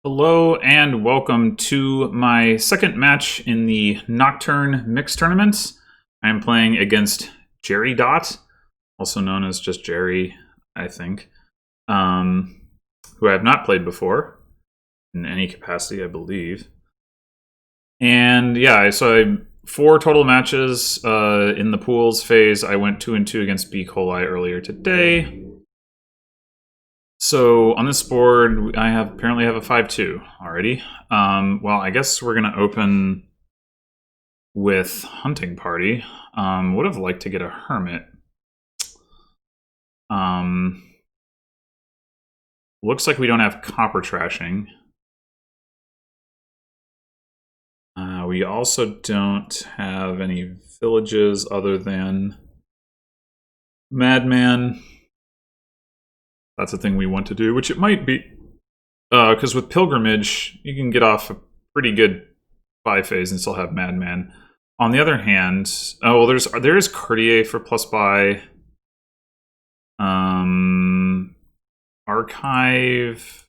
Hello and welcome to my second match in the Nocturne mixed tournament. I am playing against Jerrydot, also known as just Jerry, I think, who I have not played before in any capacity, I believe. And yeah, so 4 total matches in the pools phase. I went 2-2 against B. coli earlier today. So on this board, I apparently have a 5-2 already. Well, I guess we're gonna open with Hunting Party. Would have liked to get a Hermit. Looks like we don't have Copper Trashing. We also don't have any villages other than Madman. That's a thing we want to do, which it might be. Because with Pilgrimage, you can get off a pretty good 5 phase and still have Madman. On the other hand, oh well, there is Courtier for plus buy. Archive,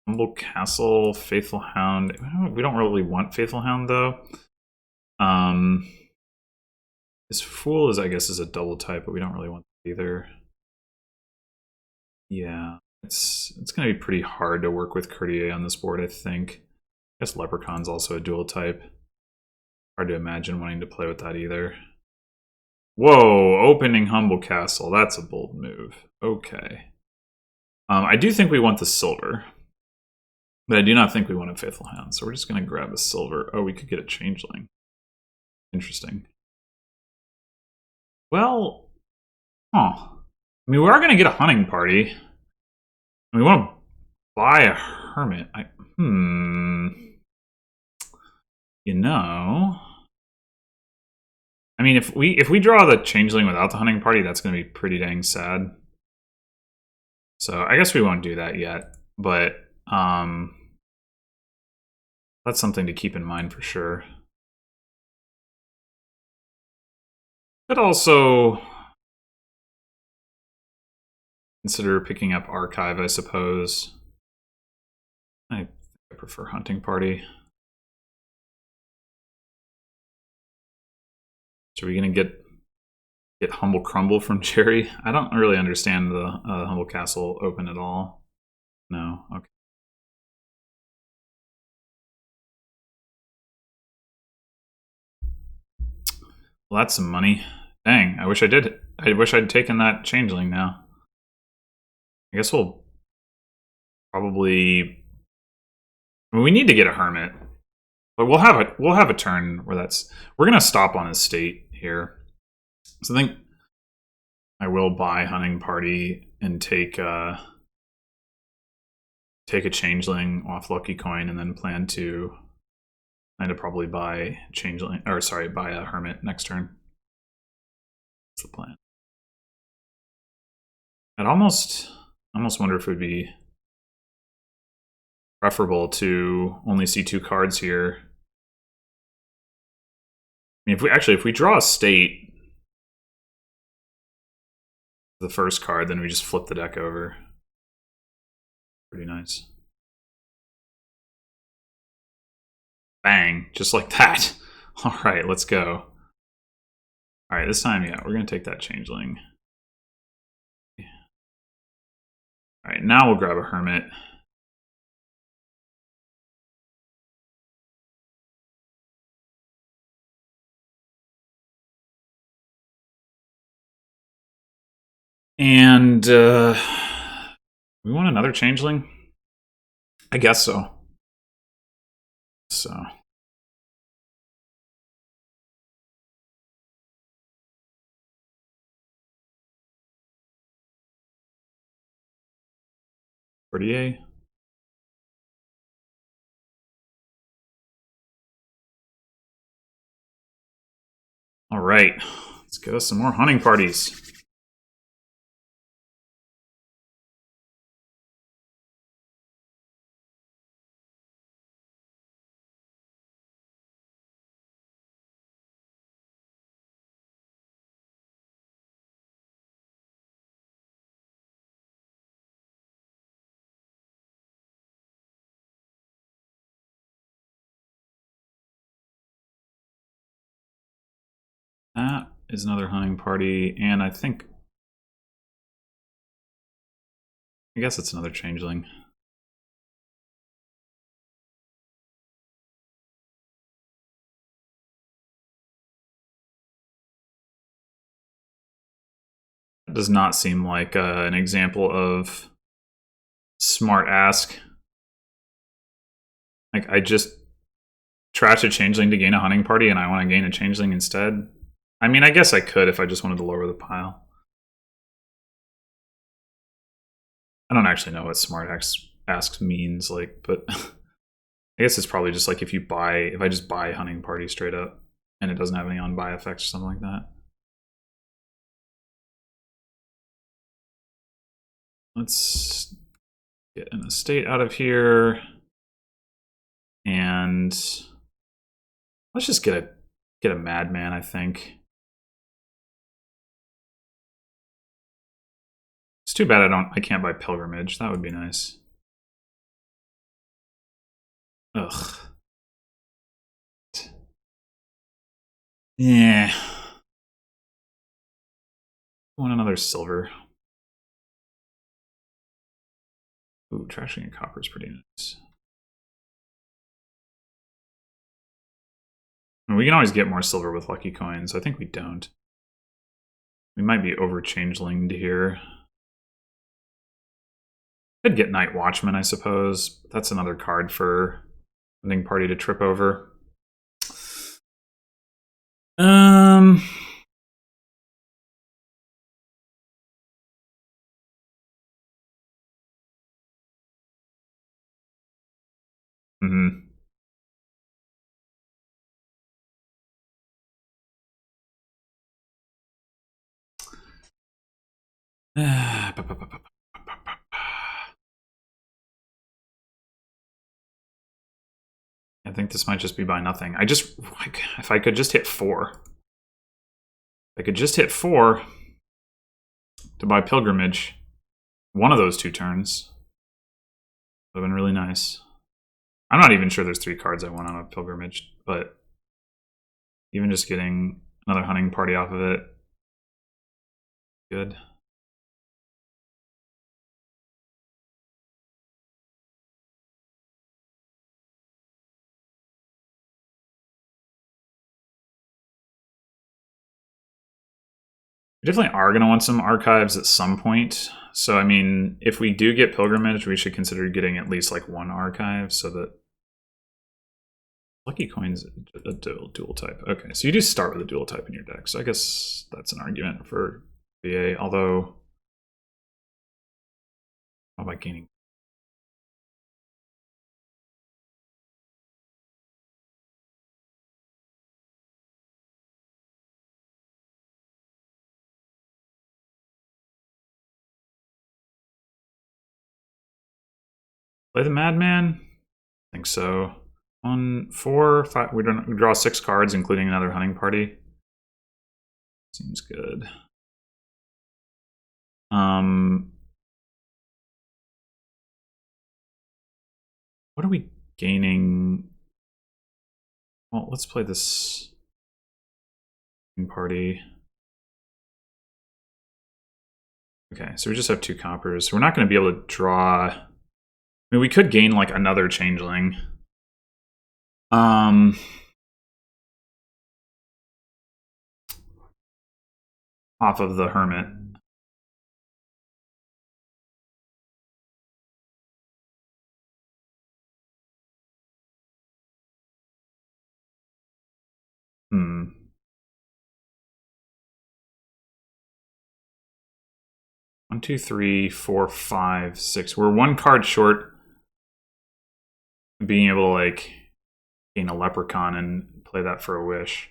Humble Castle, Faithful Hound. We don't really want Faithful Hound though. This Fool is, I guess, is a double type, but we don't really want that either. Yeah, it's going to be pretty hard to work with Courtier on this board, I think. I guess Leprechaun's also a dual type. Hard to imagine wanting to play with that either. Whoa, opening Humble Castle. That's a bold move. Okay. I do think we want the silver. But I do not think we want a Faithful Hound, so we're just going to grab a silver. Oh, we could get a Changeling. Interesting. Well, huh. I mean, we are going to get a Hunting Party. And we want to buy a Hermit. You know, I mean, if we draw the Changeling without the Hunting Party, that's going to be pretty dang sad. So I guess we won't do that yet, but that's something to keep in mind for sure. Could also consider picking up Archive, I suppose. I prefer Hunting Party. So are we going to get Humble Crumble from Jerry? I don't really understand the Humble Castle open at all. No? Okay. Well, that's some money. Dang, I wish I did. I wish I'd taken that Changeling now. I guess we'll probably... I mean, we need to get a Hermit. But we'll have a turn where that's... We're going to stop on his state here. So I think I will buy Hunting Party and take a Changeling off Lucky Coin, and then plan to probably buy Changeling, or sorry, buy a Hermit next turn. That's the plan. I'd almost wonder if it would be preferable to only see 2 cards here. I mean, if we draw a state, the first card, then we just flip the deck over. Pretty nice. Bang, just like that. All right, let's go. All right, this time, yeah, we're going to take that Changeling. All right, now we'll grab a Hermit. And we want another Changeling? I guess so. So. Courtier. All right, let's go some more Hunting Parties. That is another hunting party, and I guess it's another changeling. It does not seem like an example of smart ask. Like, I just trash a changeling to gain a hunting party, and I want to gain a changeling instead. I mean, I guess I could if I just wanted to lower the pile. I don't actually know what smart ask means, like, but I guess it's probably just like if I just buy hunting party straight up, and it doesn't have any on buy effects or something like that. Let's get an estate out of here, and let's just get a madman, I think. It's too bad I can't buy pilgrimage. That would be nice. Ugh. Yeah. I want another silver. Ooh, trashing a copper is pretty nice. And we can always get more silver with lucky coins. I think we don't. We might be over changelinged here. Could get Night Watchman, I suppose. That's another card for hunting party to trip over. I think this might just be by nothing. If I could just hit 4. If I could just hit 4 to buy pilgrimage, one of those 2 turns would have been really nice. I'm not even sure there's 3 cards I want on a pilgrimage, but even just getting another hunting party off of it, good. We definitely are going to want some archives at some point. So, I mean, if we do get pilgrimage, we should consider getting at least like 1 archive so that lucky coins a dual type. Okay, so you do start with a dual type in your deck. So I guess that's an argument for VA. Although, how about gaining? Play the Madman? I think so. 1, 4, 5. We draw 6 cards, including another hunting party. Seems good. What are we gaining? Well, let's play this party. Okay, so we just have 2 coppers. We're not going to be able to draw. I mean, we could gain like another changeling. Off of the hermit. Hmm. 1, 2, 3, 4, 5, 6. We're 1 card short of being able to like gain a leprechaun and play that for a wish.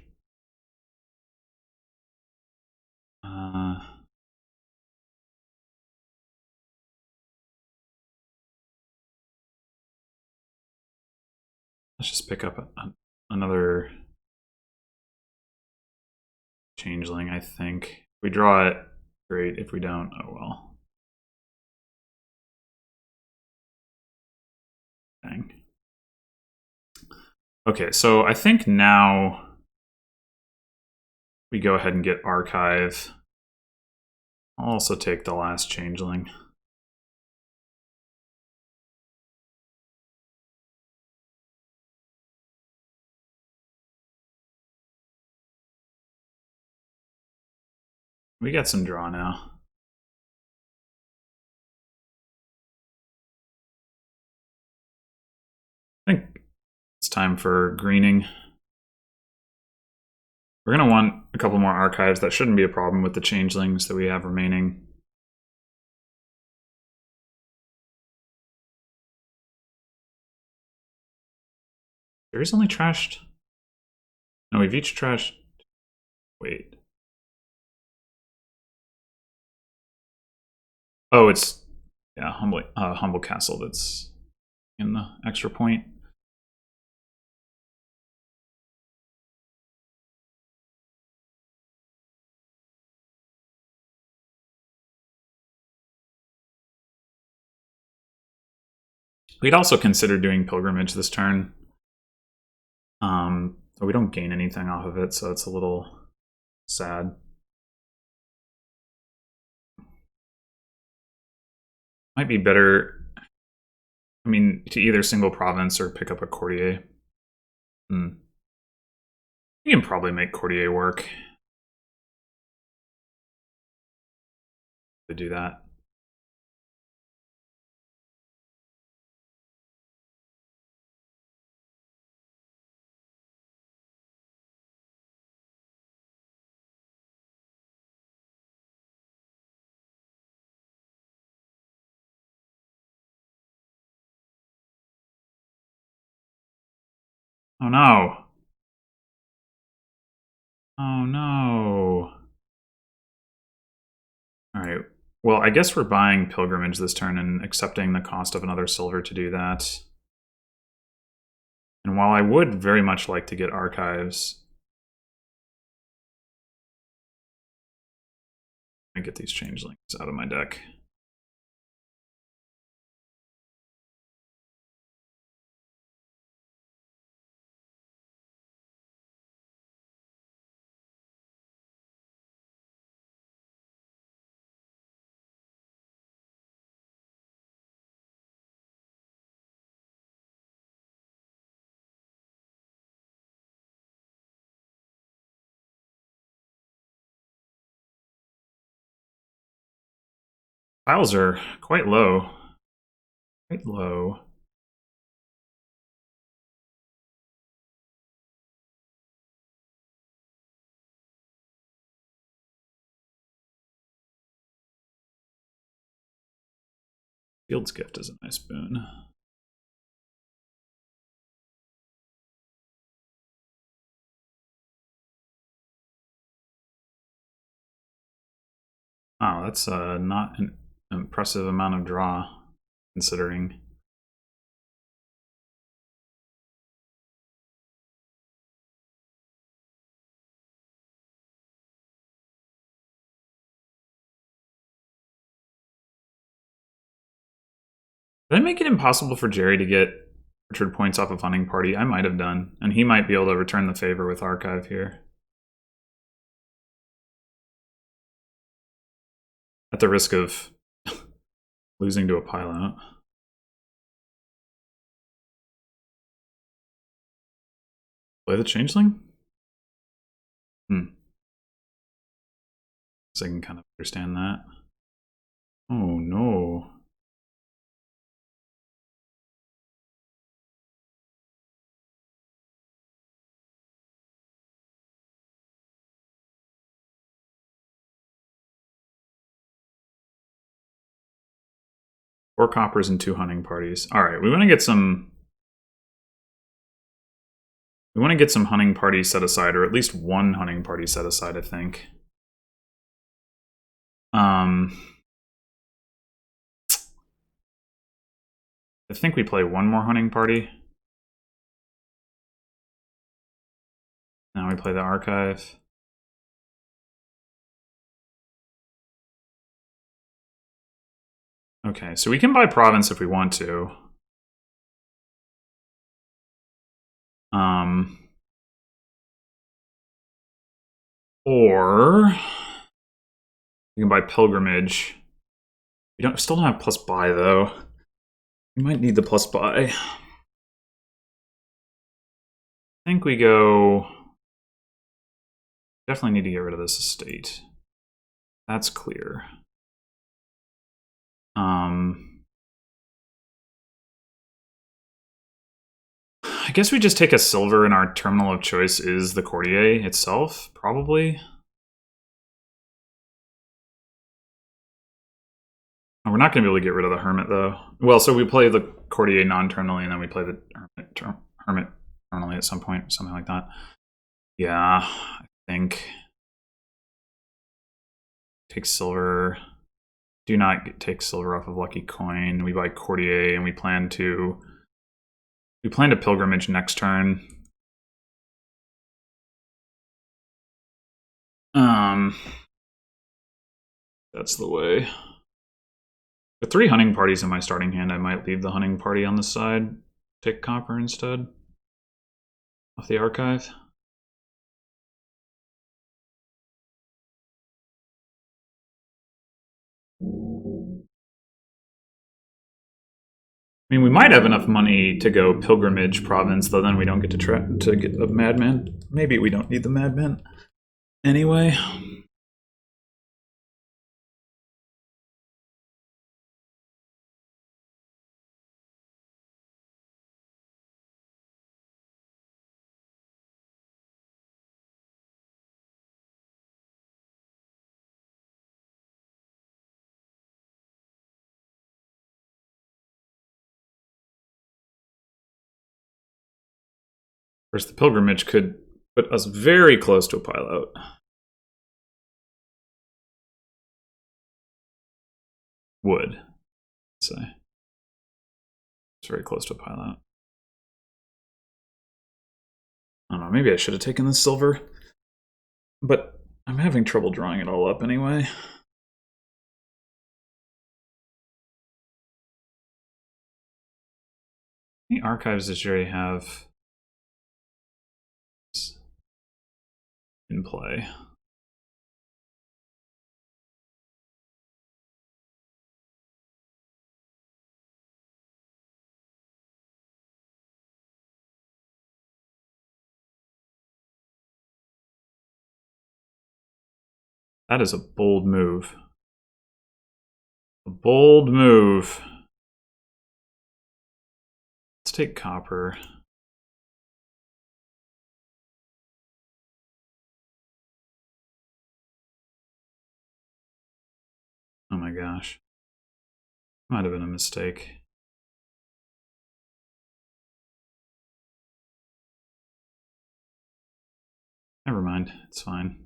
Let's just pick up another changeling, I think. If we draw it, great. If we don't, oh well. Dang. Okay, so I think now we go ahead and get Archive. I'll also take the last Changeling. We got some draw now. I think it's time for greening. We're going to want a couple more archives. That shouldn't be a problem with the changelings that we have remaining. Jerry's only trashed. No, we've each trashed. Wait. Oh, it's yeah, Humble Castle that's in the extra point. We'd also consider doing Pilgrimage this turn. But we don't gain anything off of it, so it's a little sad. Might be better, I mean, to either single province or pick up a courtier. You can probably make courtier work to do that. Oh no. Oh no. Alright. Well, I guess we're buying Pilgrimage this turn and accepting the cost of another silver to do that. And while I would very much like to get Archives, I get these changelings out of my deck. Piles are quite low. Quite low. Field's Gift is a nice boon. Wow, that's not an impressive amount of draw, considering. Did I make it impossible for Jerry to get Richard points off of Hunting Party? I might have done, and he might be able to return the favor with Archive here. At the risk of losing to a pilot. Play the Changeling? So I can kind of understand that. Oh no. Four coppers and 2 hunting parties. Alright, we want to get some... We want to get some hunting parties set aside, or at least one hunting party set aside, I think. I think we play one more hunting party. Now we play the Archive. Okay, so we can buy Province if we want to. Or we can buy Pilgrimage. We still don't have plus buy though. We might need the plus buy. I think we go. Definitely need to get rid of this estate. That's clear. I guess we just take a silver and our terminal of choice is the courtier itself, probably. We're not going to be able to get rid of the hermit, though. Well, so we play the courtier non-terminally, and then we play the hermit terminally at some point, something like that. Yeah, I think. Take silver. Do not take silver off of Lucky Coin. We buy courtier, and we plan to pilgrimage next turn. That's the way. The 3 hunting parties in my starting hand, I might leave the hunting party on the side. Take copper instead. Off the archive. I mean, we might have enough money to go pilgrimage province, though then we don't get to get a madman. Maybe we don't need the madman anyway. First, the pilgrimage could put us very close to a pile out. Would say it's very close to a pile out. I don't know, maybe I should have taken the silver, but I'm having trouble drawing it all up anyway. How many archives does Jerry have in play? That is a bold move. A bold move. Let's take copper. Oh my gosh. Might have been a mistake. Never mind, it's fine.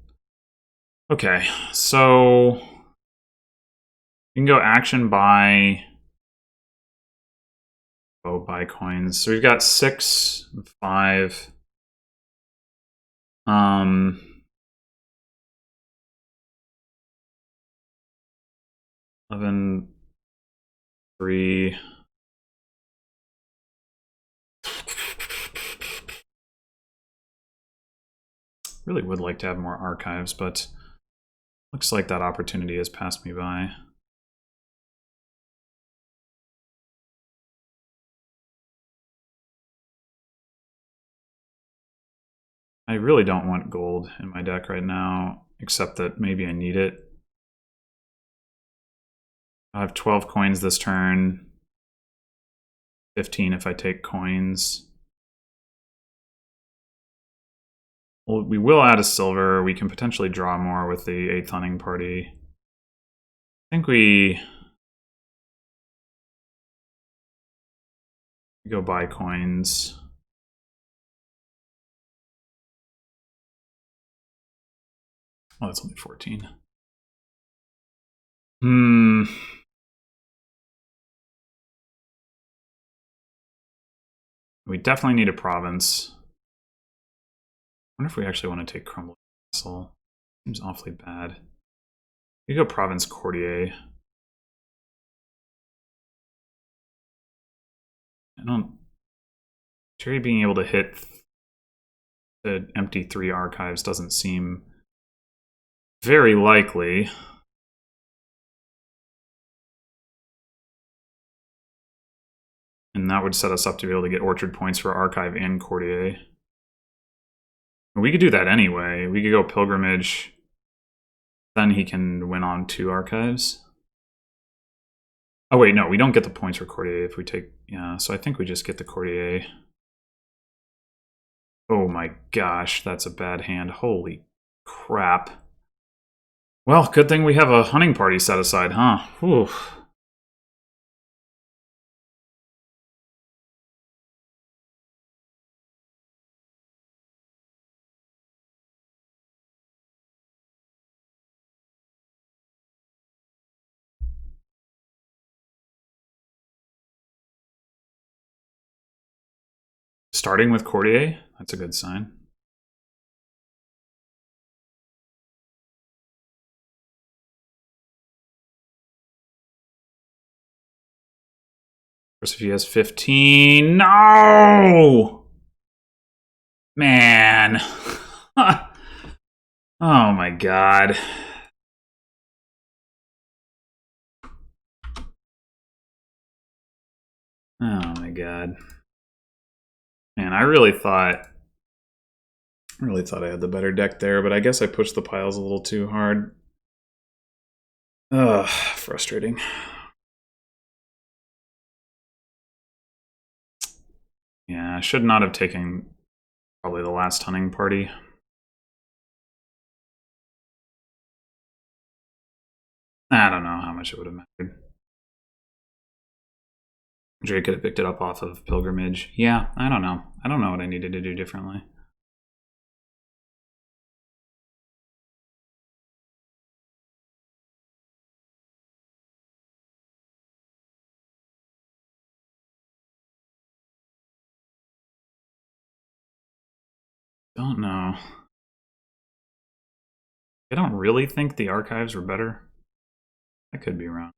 Okay, so you can go action buy. Oh, buy coins. So we've got 6, 5. 11, 3. Really would like to have more archives, but looks like that opportunity has passed me by. I really don't want gold in my deck right now, except that maybe I need it. I have 12 coins this turn. 15 if I take coins. Well, we will add a silver. We can potentially draw more with the 8th hunting party. I think we go buy coins. Oh, that's only 14. We definitely need a province. I wonder if we actually want to take Crumbling Castle. Seems awfully bad. We go province courtier. Jerry being able to hit the empty 3 archives doesn't seem very likely. And that would set us up to be able to get Orchard points for Archive and Courtier. We could do that anyway. We could go Pilgrimage. Then he can win on 2 Archives. Oh wait, no, we don't get the points for Courtier if we take... Yeah, so I think we just get the Courtier. Oh my gosh, that's a bad hand. Holy crap. Well, good thing we have a hunting party set aside, huh? Whew. Starting with Courtier, that's a good sign. Of course, if he has 15, no! Man. Oh my god. Oh my god. Man, I really thought I had the better deck there, but I guess I pushed the piles a little too hard. Ugh, frustrating. Yeah, I should not have taken probably the last hunting party. I don't know how much it would have mattered. Drake could have picked it up off of Pilgrimage. Yeah, I don't know. I don't know what I needed to do differently. Don't know. I don't really think the Archives were better. I could be wrong.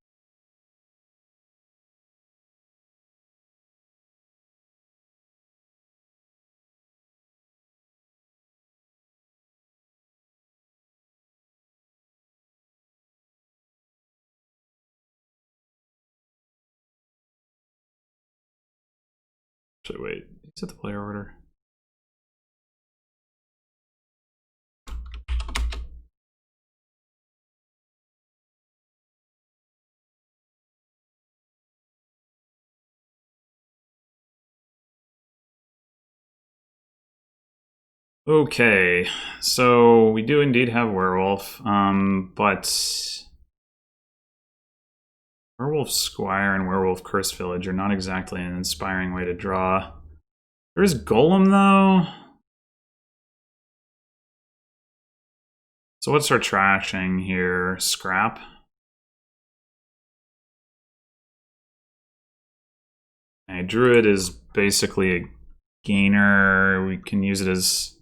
Actually, wait. Is it the player order? Okay, so we do indeed have Werewolf, but Werewolf Squire and Werewolf Curse Village are not exactly an inspiring way to draw. There is Golem, though. So what's our trashing here? Scrap? Okay, Druid is basically a gainer. We can use it as...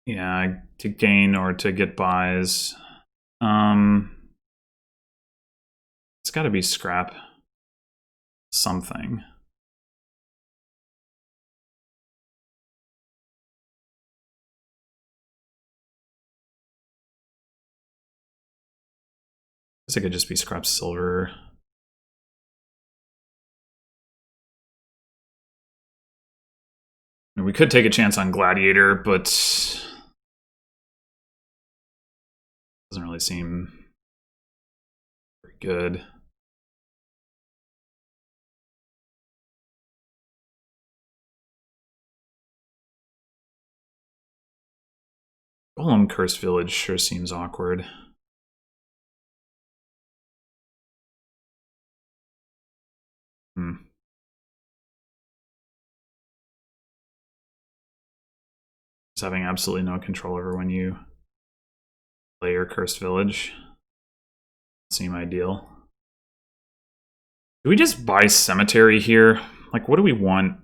Yeah, to gain or to get buys. It's got to be scrap something. I guess it could just be scrap silver. I mean, we could take a chance on Gladiator, but doesn't really seem very good. Golem Cursed Village sure seems awkward. Just having absolutely no control over when you play your Cursed Village. Seem ideal. Do we just buy Cemetery here? Like, what do we want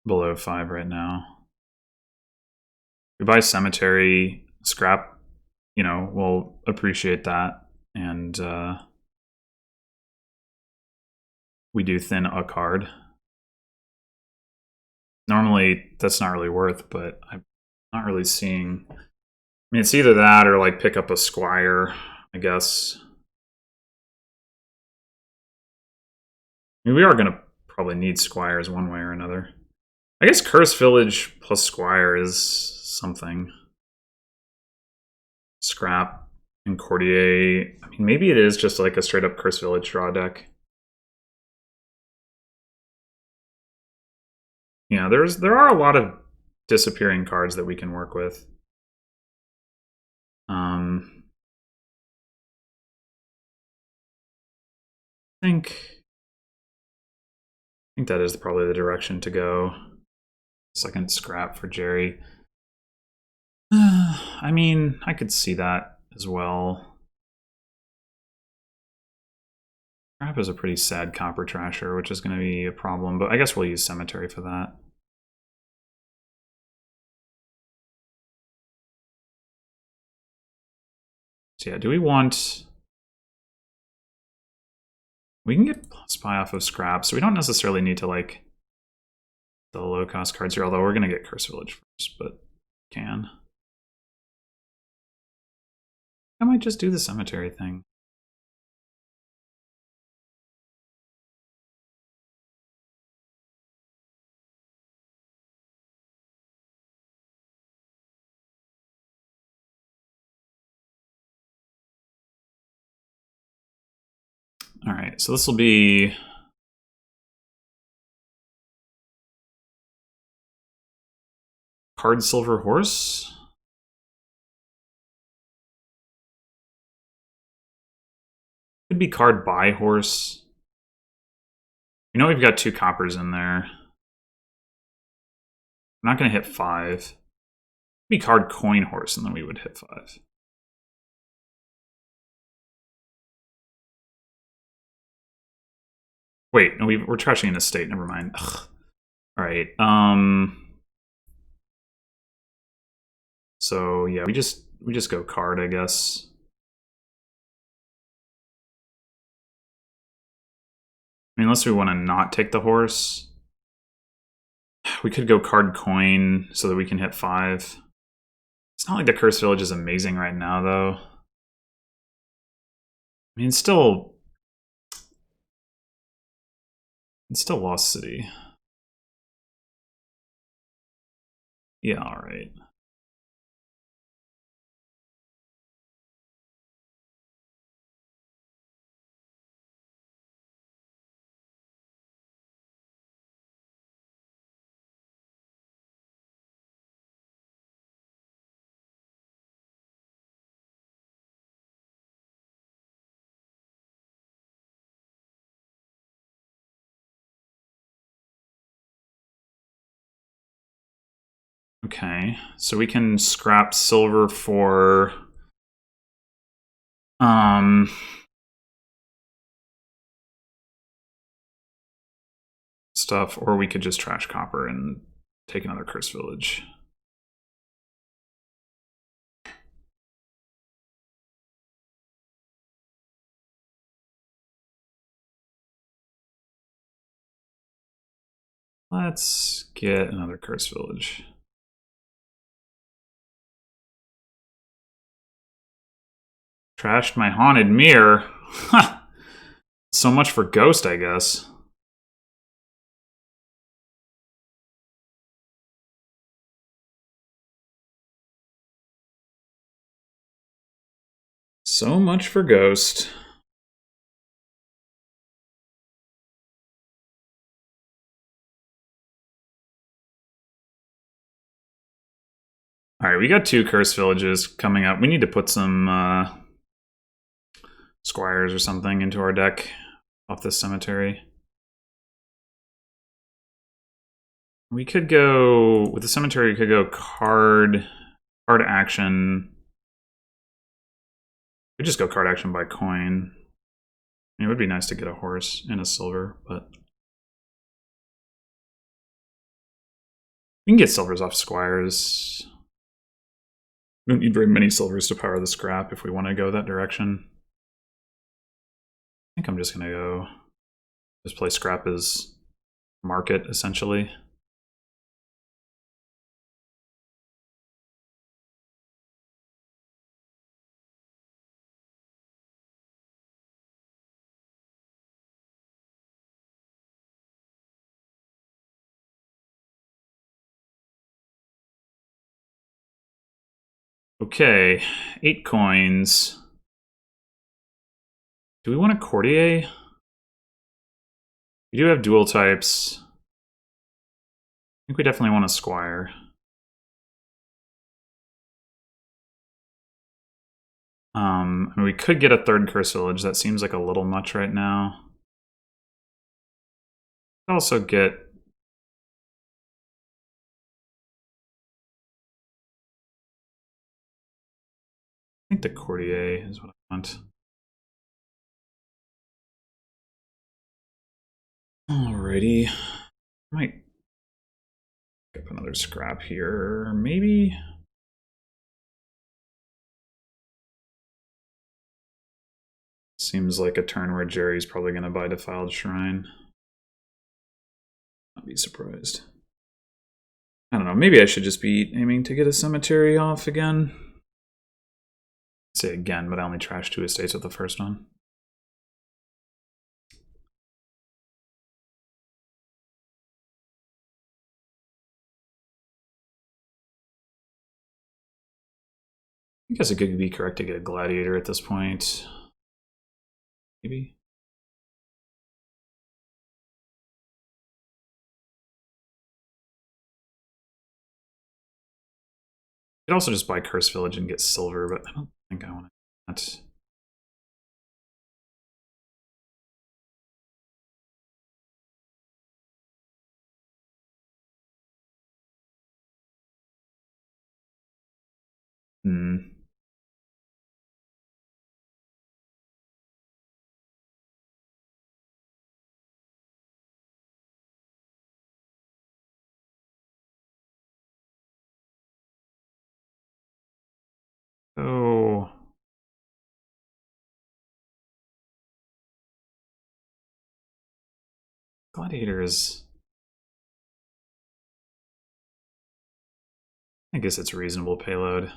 below 5 right now? We buy Cemetery, scrap, you know, we'll appreciate that. And we do thin a card. Normally, that's not really worth, but I'm Not really seeing. I mean, it's either that or like pick up a squire, I guess. I mean, we are going to probably need squires one way or another. I guess Curse Village plus Squire is something. Scrap and Courtier. I mean, maybe it is just like a straight up Curse Village draw deck. Yeah, there are a lot of disappearing cards that we can work with. I think that is probably the direction to go. Second scrap for Jerry. I mean, I could see that as well. Scrap is a pretty sad copper trasher, which is going to be a problem, but I guess we'll use Cemetery for that. So yeah, do we want... We can get Spy off of Scrap, so we don't necessarily need to, like, the low-cost cards here, although we're going to get Curse Village first, but can. I might just do the Cemetery thing. All right, so this will be... Card Silver Horse? Could be card Buy Horse. You know we've got 2 coppers in there. I'm not going to hit 5. Could be card Coin Horse, and then we would hit 5. Wait, no, we're trashing an estate. Never mind. Ugh. All right. So yeah, we just go card, I guess. I mean, unless we want to not take the horse, we could go card coin so that we can hit 5. It's not like the Curse Village is amazing right now, though. I mean, it's still Lost City. Yeah, all right. Okay, so we can scrap silver for stuff, or we could just trash copper and take another Curse Village. Let's get another Curse Village. Trashed my Haunted Mirror. So much for Ghost, I guess. So much for Ghost. All right, we got 2 Curse Villages coming up. We need to put some Squires or something into our deck off this Cemetery. We could go, with the Cemetery, we could go card action. We just go card action by coin. I mean, it would be nice to get a horse and a silver, but we can get silvers off Squires. We don't need very many silvers to power the scrap if we want to go that direction. I think I'm just going to go just play scrap as market, essentially. Okay, 8 coins. Do we want a courtier? We do have dual types. I think we definitely want a squire. And we could get a third curse village. That seems like a little much right now. Also get... I think the courtier is what I want. Alrighty. Might pick up another scrap here, maybe? Seems like a turn where Jerry's probably going to buy Defiled Shrine. I'd be surprised. I don't know, maybe I should just be aiming to get a cemetery off again. I'd say again, but I only trashed 2 estates with the first one. I guess it could be correct to get a gladiator at this point. Maybe. You could also just buy Curse Village and get silver, but I don't think I want that. Oh. Gladiator is... I guess it's reasonable payload.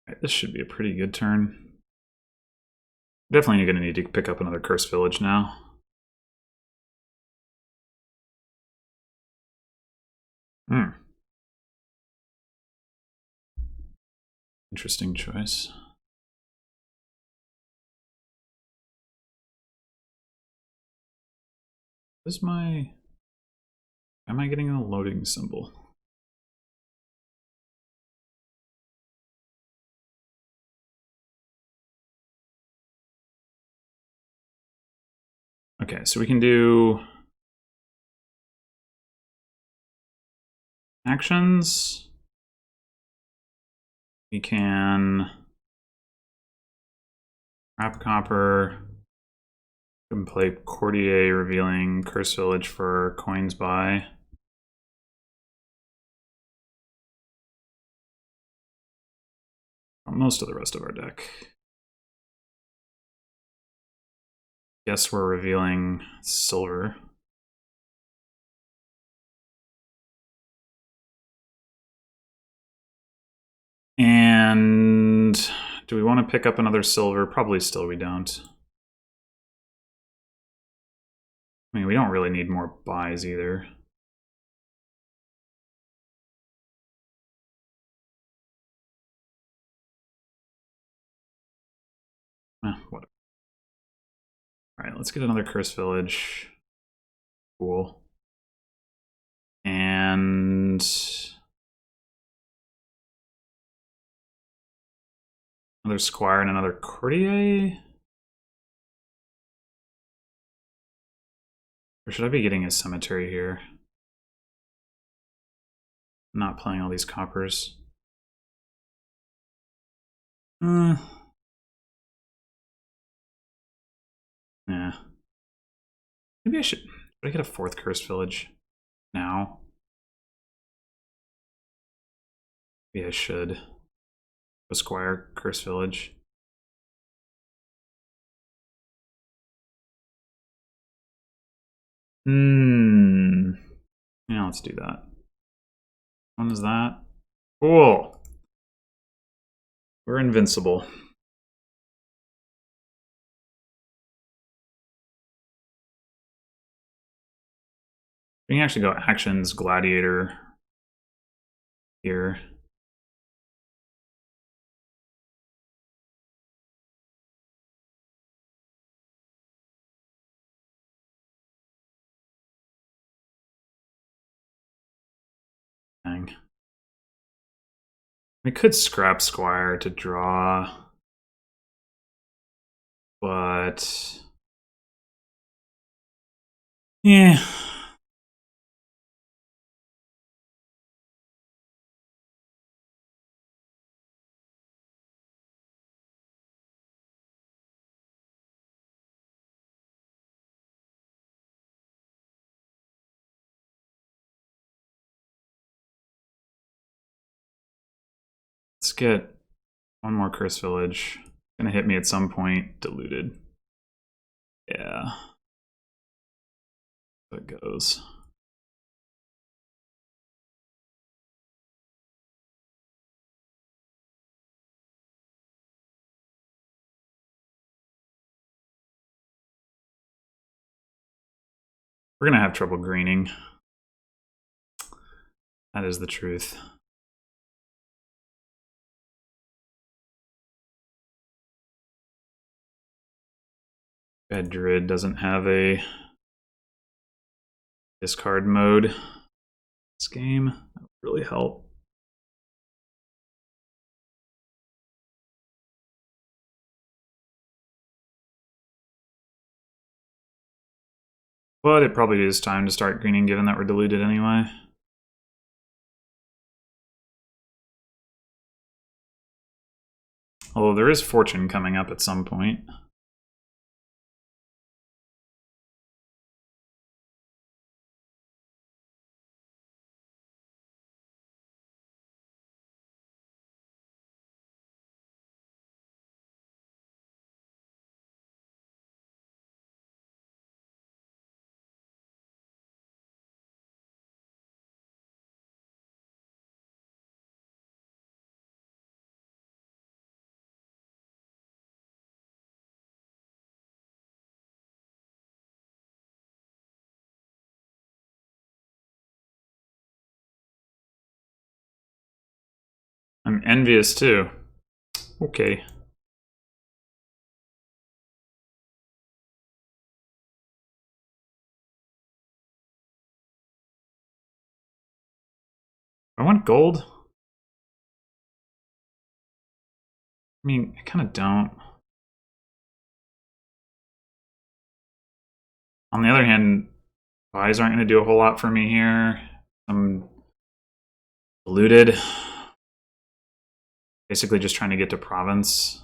Right, this should be a pretty good turn. Definitely going to need to pick up another Cursed Village now. Interesting choice. Is my... Am I getting a loading symbol? Okay, so we can do... actions. We can... Wrap Copper. We can play Courtier, revealing Curse Village for coins buy. Most of the rest of our deck. Guess we're revealing silver. And do we want to pick up another silver? Probably still we don't. I mean, we don't really need more buys either. Whatever. Alright, let's get another Cursed Village. Cool. And... another Squire and another Courtier? Or should I be getting a cemetery here? Not playing all these coppers. Yeah. Maybe I should... Should I get a 4th Cursed Village now? Maybe I should. A Squire, Cursed Village. Yeah, let's do that. When is that? Cool. We're invincible. We can actually go actions, gladiator here. Dang. We could scrap Squire to draw, but yeah. Let's get one more Curse Village. Gonna hit me at some point. Diluted. Yeah. So it goes. We're gonna have trouble greening. That is the truth. Bad Druid doesn't have a discard mode this game. That would really help. But it probably is time to start greening given that we're diluted anyway. Although there is Fortune coming up at some point. I'm envious too. Okay. I want gold. I mean, I kind of don't. On the other hand, buys aren't going to do a whole lot for me here. I'm diluted. Basically just trying to get to province.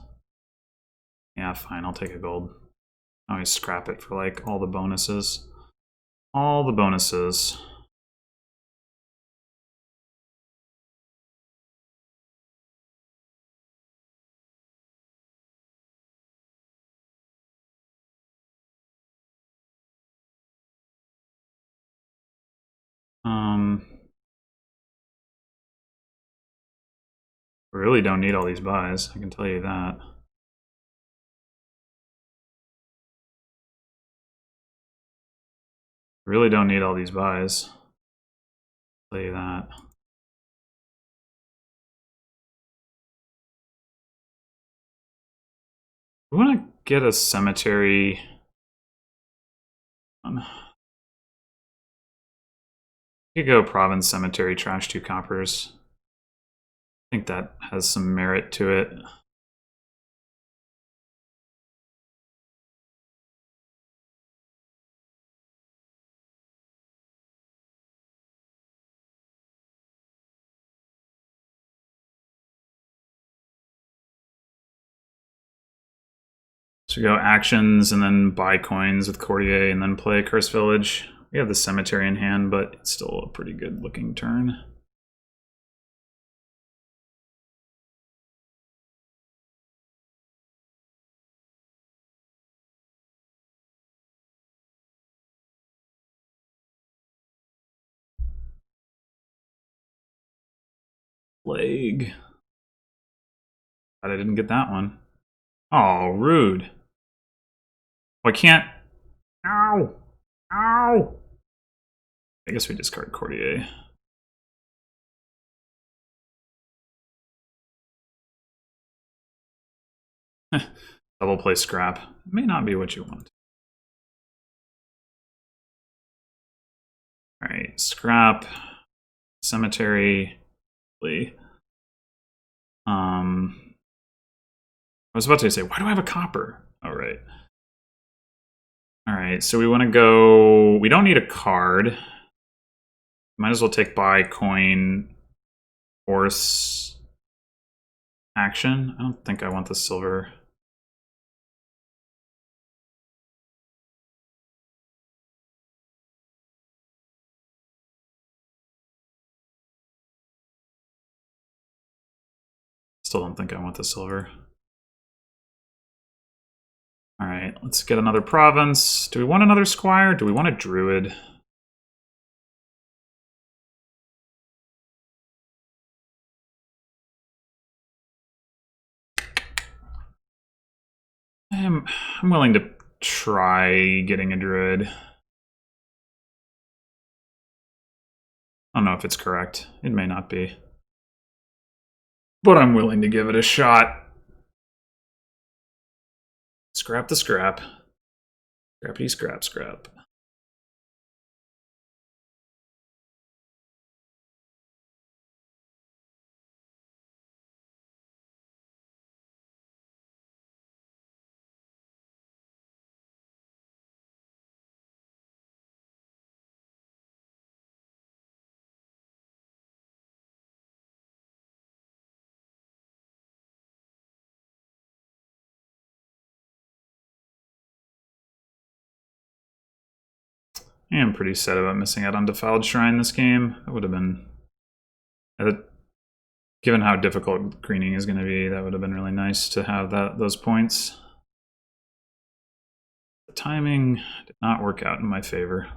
Yeah, fine, I'll take a gold. I always scrap it for like all the bonuses. All the bonuses. We really don't need all these buys, I can tell you that. Really don't need all these buys. I'll tell you that. We want to get a cemetery. You could go province cemetery, trash 2 coppers. I think that has some merit to it. So we go actions and then buy coins with Courtier and then play Curse Village. We have the cemetery in hand, but it's still a pretty good looking turn. Plague. But I didn't get that one. Oh, rude. Oh, I can't. Ow! Ow! I guess we discard Courtier. Double play scrap. May not be what you want. Alright, scrap. Cemetery. I was about to say, why do I have a copper? Oh, right. Alright, so we want to go... We don't need a card. Might as well take buy, coin, horse, action. I don't think I want the silver. Still don't think I want the silver. Alright, let's get another province. Do we want another squire? Do we want a druid? I'm willing to try getting a druid. I don't know if it's correct. It may not be. But I'm willing to give it a shot. Scrap the scrap. Scrappity scrap scrap. I am pretty sad about missing out on Defiled Shrine this game. That would have been... Given how difficult greening is going to be, that would have been really nice to have those points. The timing did not work out in my favor.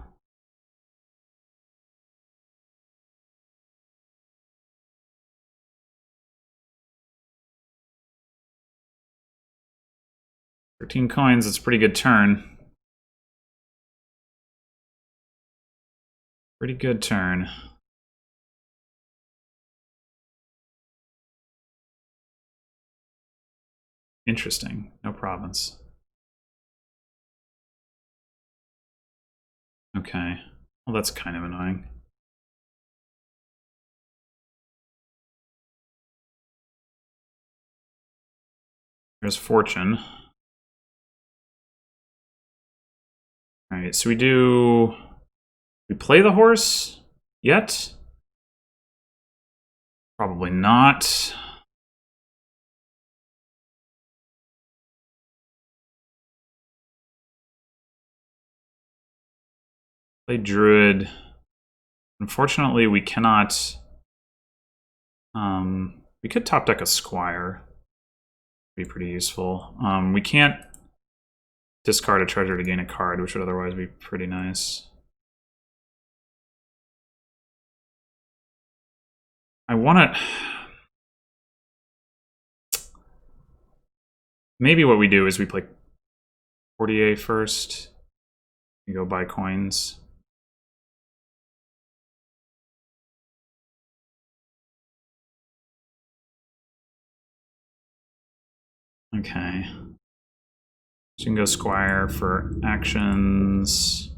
$13 coins, it's a pretty good turn. Pretty good turn. Interesting. No province. Okay. Well, that's kind of annoying. There's fortune. Alright, so we play the horse yet? Probably not. Play druid. Unfortunately, we cannot... we could top deck a squire. Be pretty useful. We can't discard a treasure to gain a card, which would otherwise be pretty nice. I want to... Maybe what we do is we play Courtier first. We go buy coins. Okay. So you can go squire for actions.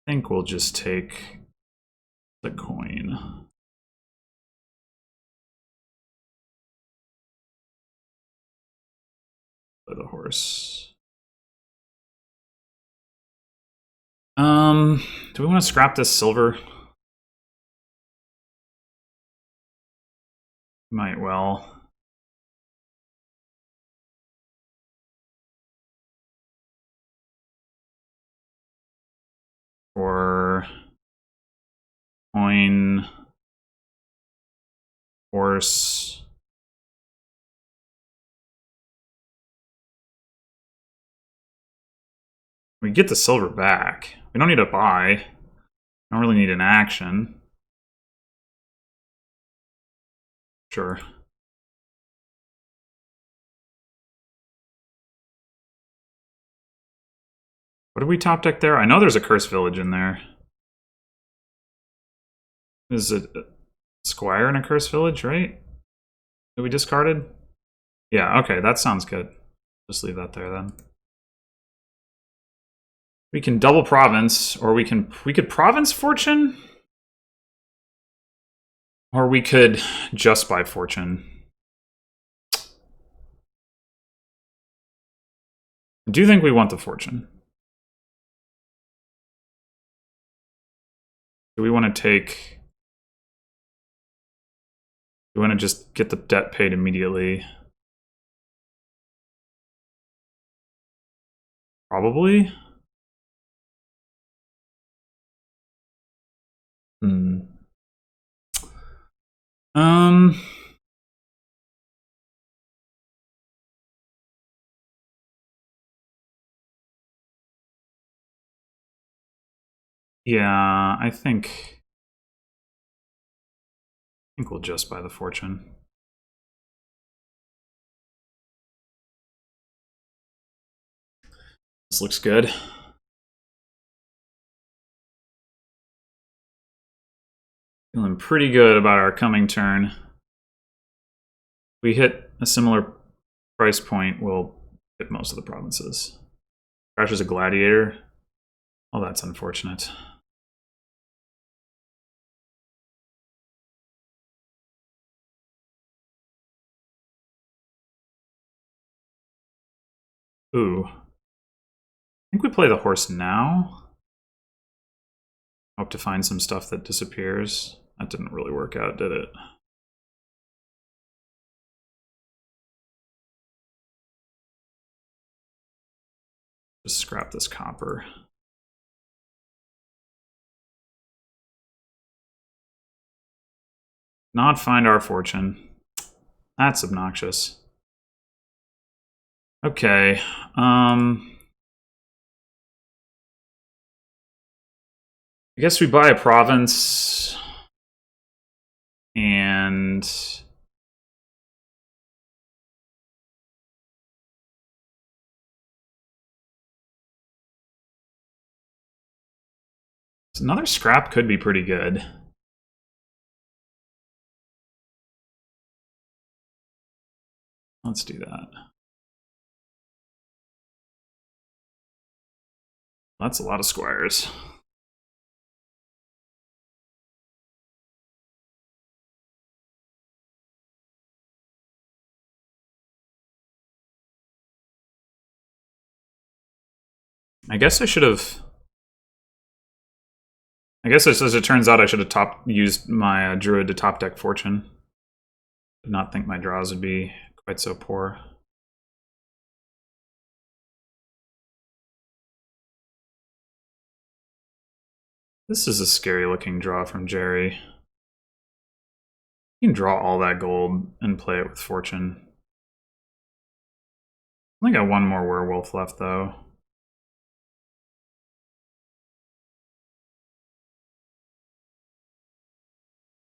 I think we'll just take the coin. Play the horse. Do we want to scrap this silver? Might well. For coin, horse. We get the silver back. We don't need to buy. I don't really need an action. Sure. What did we top deck there? I know there's a Cursed Village in there. Is it a Squire and a Cursed Village, right? That we discarded? Yeah, okay, that sounds good. Just leave that there then. We can double province, or we could province fortune? Or we could just buy fortune. I do think we want the fortune. Do we want to take... Do we want to just get the debt paid immediately? Probably. Yeah, I think we'll just buy the fortune. This looks good. Feeling pretty good about our coming turn. If we hit a similar price point, we'll hit most of the provinces. Crashes a gladiator. Oh, that's unfortunate. Ooh. I think we play the horse now. Hope to find some stuff that disappears. That didn't really work out, did it? Just scrap this copper. Not find our fortune. That's obnoxious. Okay. I guess we buy a province and another scrap could be pretty good. Let's do that. That's a lot of squires. I guess I should have... I guess as it turns out, I should have used my Druid to top deck fortune. Did not think my draws would be quite so poor. This is a scary looking draw from Jerry. You can draw all that gold and play it with fortune. I only got one more werewolf left though.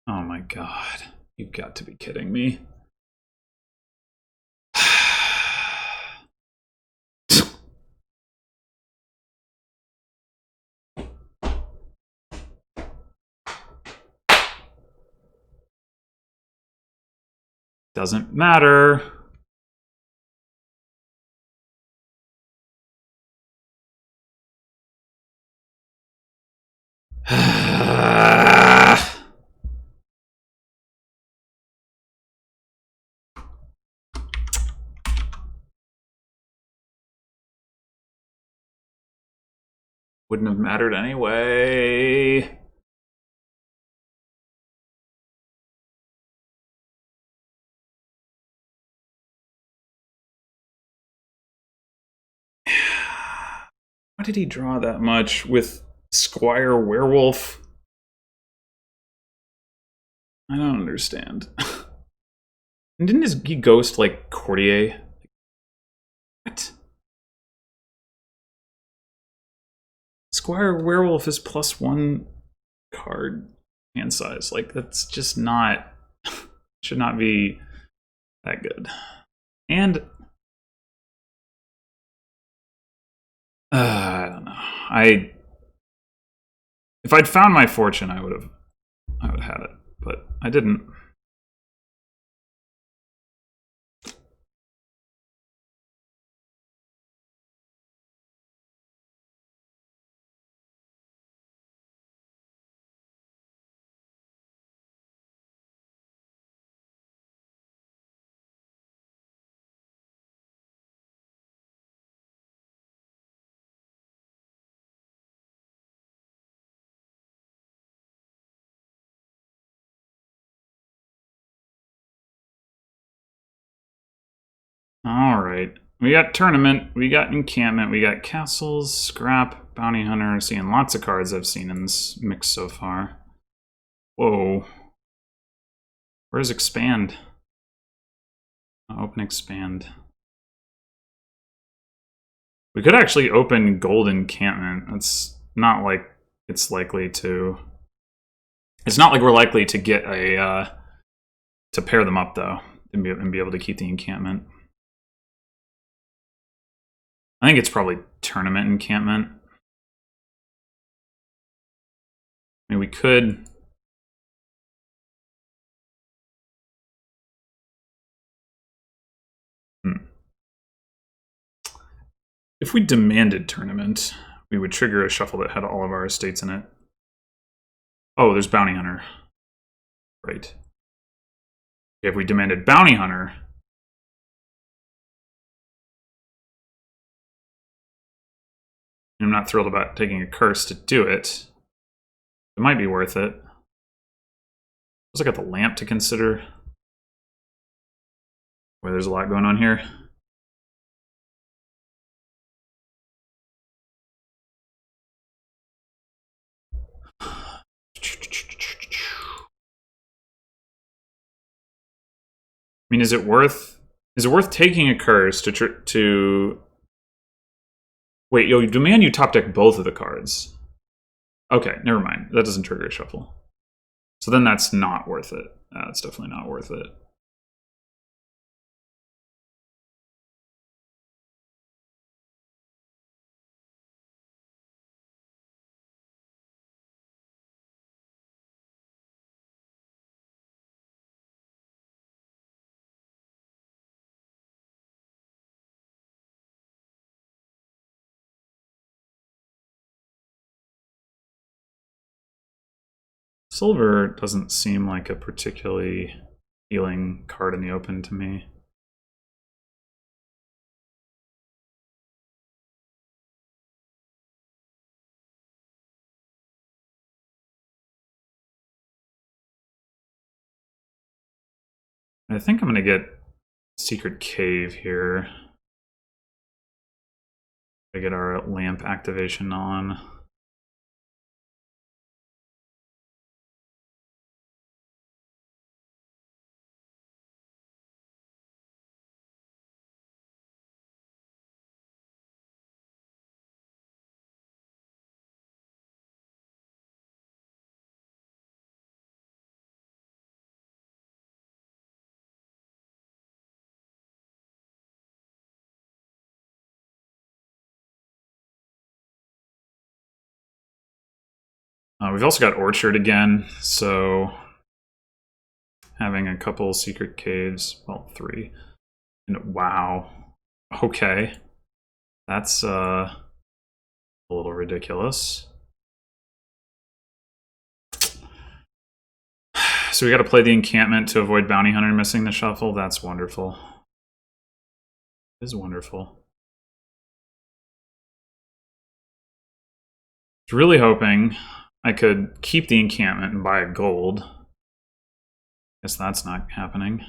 Oh my god. You've got to be kidding me. Doesn't matter. Wouldn't have mattered anyway. Why did he draw that much with Squire Werewolf? I don't understand. And didn't he ghost like Courtier? What? Squire Werewolf is +1 card hand size. Like, that's just not, should not be that good. And I don't know. If I'd found my fortune, I would have had it, but I didn't. All right. We got tournament, we got encampment, we got castles, scrap, bounty hunter. Seeing lots of cards I've seen in this mix so far. Whoa. Where's expand? Open expand. We could actually open gold encampment. It's not like it's likely to. It's not like we're likely to get a to pair them up though, and be able to keep the encampment. I think it's probably tournament encampment. I mean, we could. If we demanded tournament, we would trigger a shuffle that had all of our estates in it. Oh, there's bounty hunter. Right. If we demanded bounty hunter, I'm not thrilled about taking a curse to do it. It might be worth it. Also got the lamp to consider. Boy, there's a lot going on here. I mean, is it worth taking a curse to wait, you demand you top deck both of the cards. Okay, never mind. That doesn't trigger a shuffle. So then that's not worth it. That's definitely not worth it. Silver doesn't seem like a particularly healing card in the open to me. I think I'm going to get Secret Cave here. I get our lamp activation on. We've also got Orchard again, so having a couple secret caves, well, 3. And wow. Okay. That's a little ridiculous. So we got to play the encampment to avoid Bounty Hunter missing the shuffle. That's wonderful. It is wonderful. I was really hoping I could keep the encampment and buy a gold. Guess that's not happening.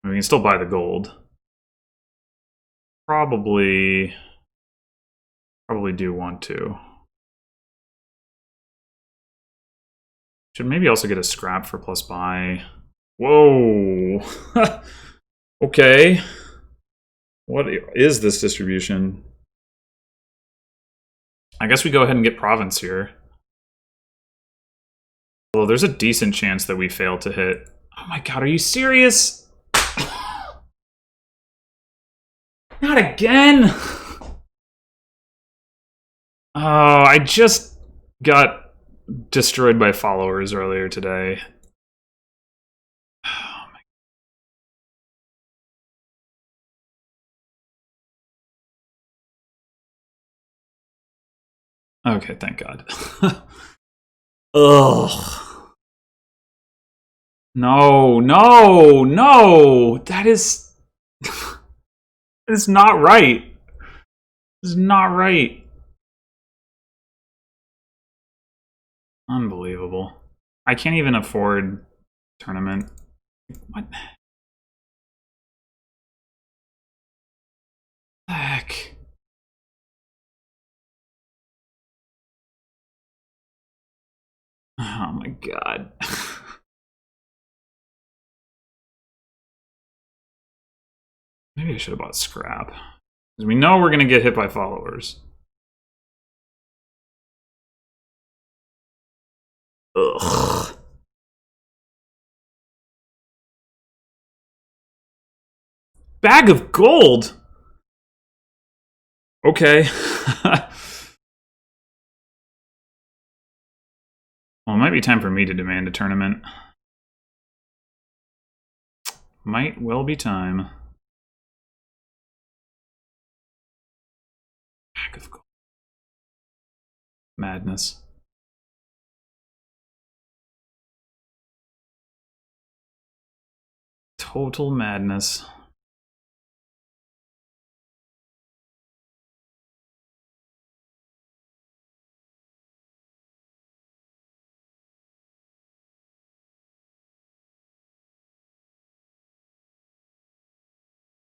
We can still buy the gold. Probably do want to. Should maybe also get a scrap for plus buy Whoa. Okay. What is this distribution? I guess we go ahead and get province here. Well, there's a decent chance that we fail to hit. Oh my god, are you serious? Not again! Oh, I just got destroyed by followers earlier today. Oh my... Okay, thank god. Ugh. No, no, no! That is... that is not right. This is not right. Unbelievable. I can't even afford tournament. What the heck? Oh my god. Maybe I should have bought scrap. Because we know we're going to get hit by followers. Ugh. Bag of gold? Okay. Well, it might be time for me to demand a tournament. Might well be time. Bag of gold. Madness. Total madness.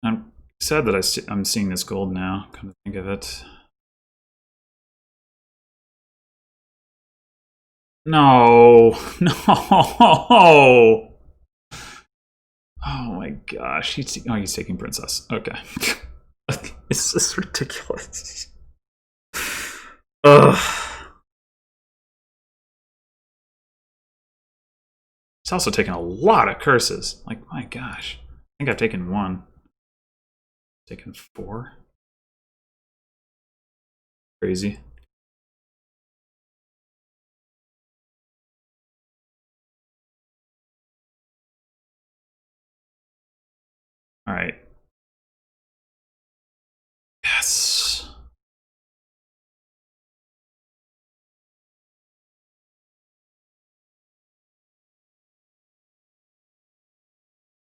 I'm sad that I'm seeing this gold now, come to think of it. No, no. Oh my gosh, he's taking princess. Okay. It's just ridiculous. Ugh. He's also taken a lot of curses. Like, my gosh. I think I've taken one. Taken 4. Crazy. All right. Yes.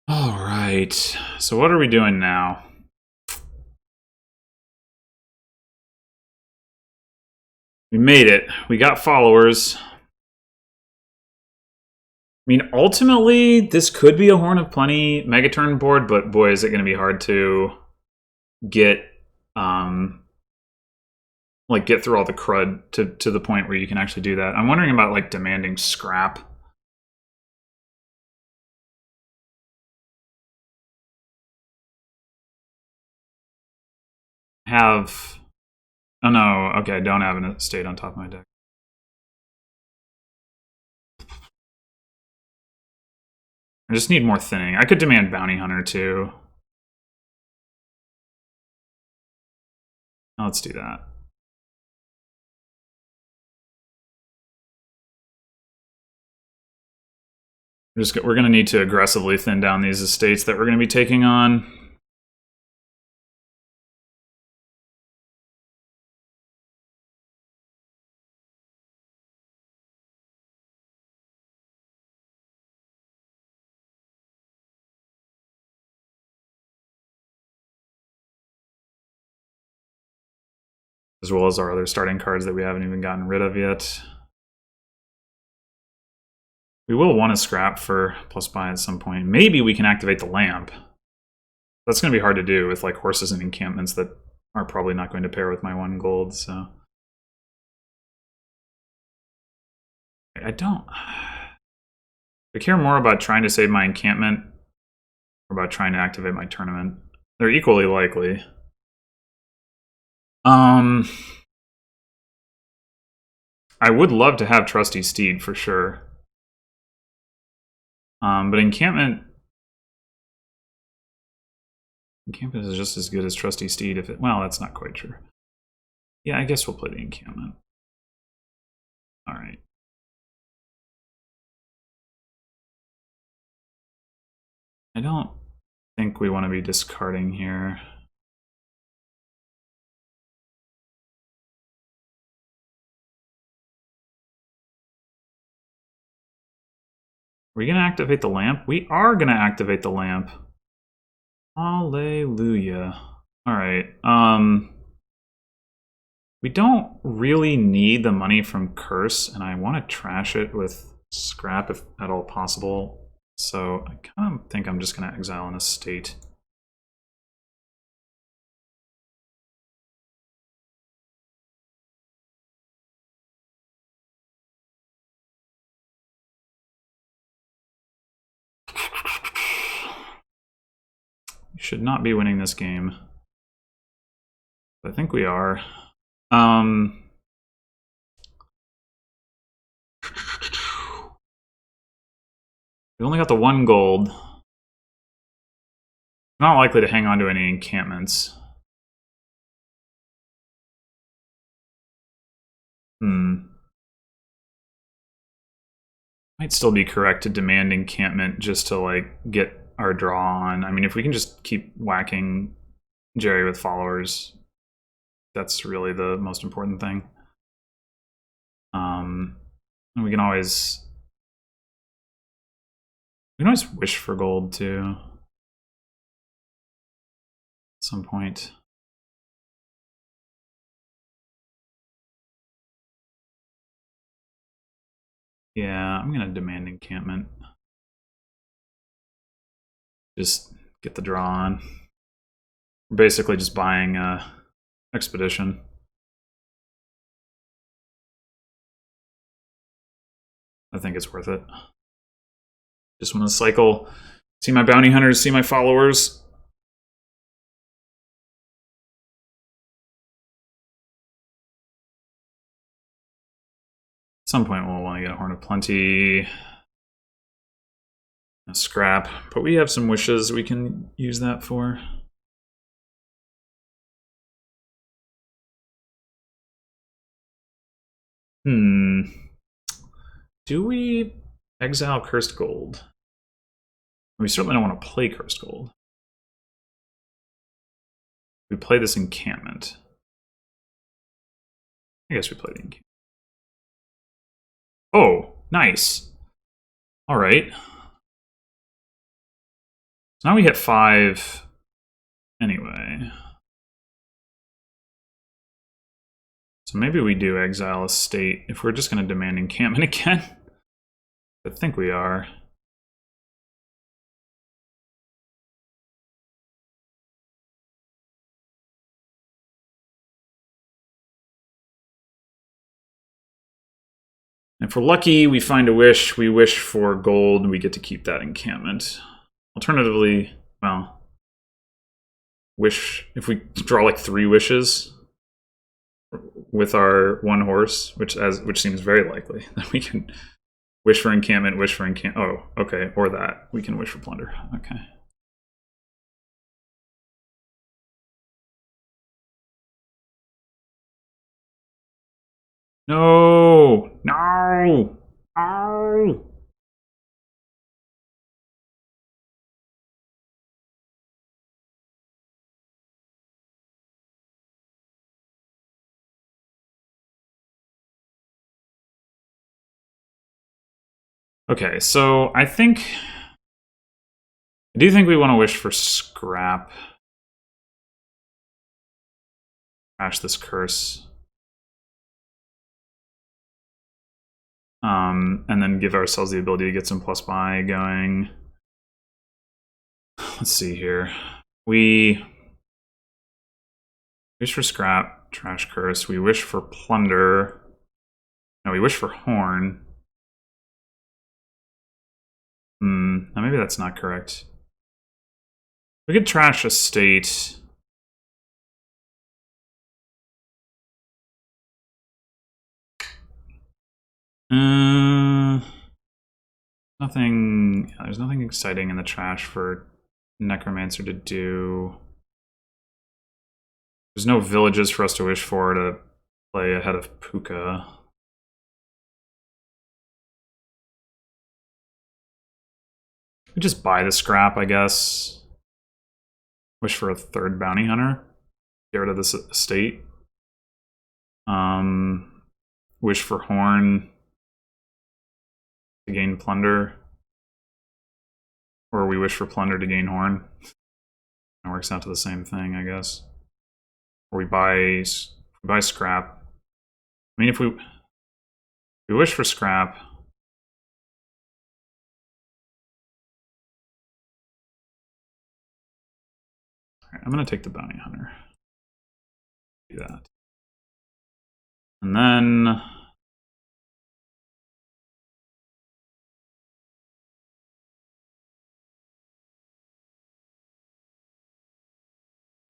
All right. So what are we doing now? We made it. We got followers. I mean, ultimately, this could be a Horn of Plenty Megaturn board, but boy, is it going to be hard to get like get through all the crud to the point where you can actually do that. I'm wondering about like demanding scrap. Have oh no, okay, I don't have an estate on top of my deck. I just need more thinning. I could demand Bounty Hunter too. Let's do that. We're going to need to aggressively thin down these estates that we're going to be taking on. As well as our other starting cards that we haven't even gotten rid of yet. We will want to scrap for plus buy at some point. Maybe we can activate the lamp. That's going to be hard to do with like horses and encampments that are probably not going to pair with my 1 gold, so. I don't. I care more about trying to save my encampment or about trying to activate my tournament. They're equally likely. I would love to have Trusty Steed for sure. But encampment is just as good as Trusty Steed if it, well, that's not quite true. Yeah, I guess we'll play the encampment. All right. I don't think we want to be discarding here. Are we going to activate the lamp? We are going to activate the lamp. Hallelujah. All right. We don't really need the money from Curse, and I want to trash it with Scrap if at all possible. So I kind of think I'm just going to exile an estate. We should not be winning this game. I think we are. We only got the 1 gold. Not likely to hang on to any encampments. Might still be correct to demand encampment just to like get our draw on. I mean, if we can just keep whacking Jerry with followers, that's really the most important thing. And we can always wish for gold too at some point. Yeah, I'm gonna demand encampment. Just get the draw on. We're basically just buying expedition. I think it's worth it. Just want to cycle, see my bounty hunters, see my followers. At some point we'll want to get a Horn of Plenty, a Scrap, but we have some wishes we can use that for. Do we exile Cursed Gold? We certainly don't want to play Cursed Gold. We play this encampment. I guess we play the encampment. Oh, nice. All right. So now we hit 5 anyway. So maybe we do exile a state if we're just going to demand encampment again. I think we are. If we're lucky, we find a wish, we wish for gold, we get to keep that encampment. Alternatively, well, wish, if we draw like 3 wishes with our 1 horse, which seems very likely, that we can wish for encampment, wish for encampment, oh, okay, or that. We can wish for plunder, okay. No! No! No! Okay, so I do think we want to wish for Scrap. Crash this curse. And then give ourselves the ability to get some plus buy going. Let's see here. We wish for Scrap, trash curse. We wish for plunder. No, we wish for horn. Now maybe that's not correct. We could trash a state. Nothing. There's nothing exciting in the trash for Necromancer to do. There's no villages for us to wish for to play ahead of Puka. We just buy the scrap, I guess. Wish for a third bounty hunter. Get rid of this estate. Wish for horn to gain plunder. Or we wish for plunder to gain horn. It works out to the same thing, I guess. Or we buy scrap. I mean, if we wish for scrap. Alright, I'm gonna take the bounty hunter. Do that. And then I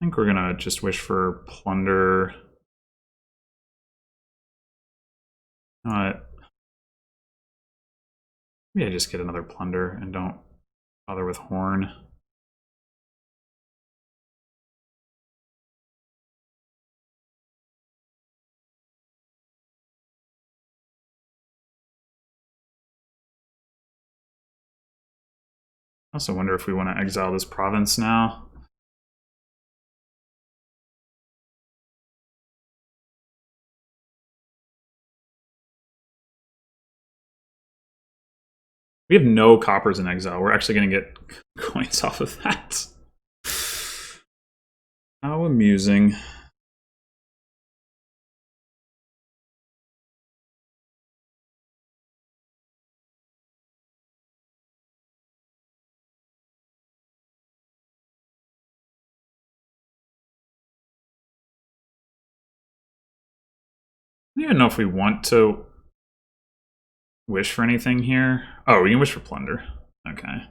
think we're gonna just wish for plunder. Maybe I just get another plunder and don't bother with horn. I also wonder if we want to exile this province now. We have no coppers in exile. We're actually going to get coins off of that. How amusing. I don't even know if we want to wish for anything here. Oh, we can wish for plunder. Okay.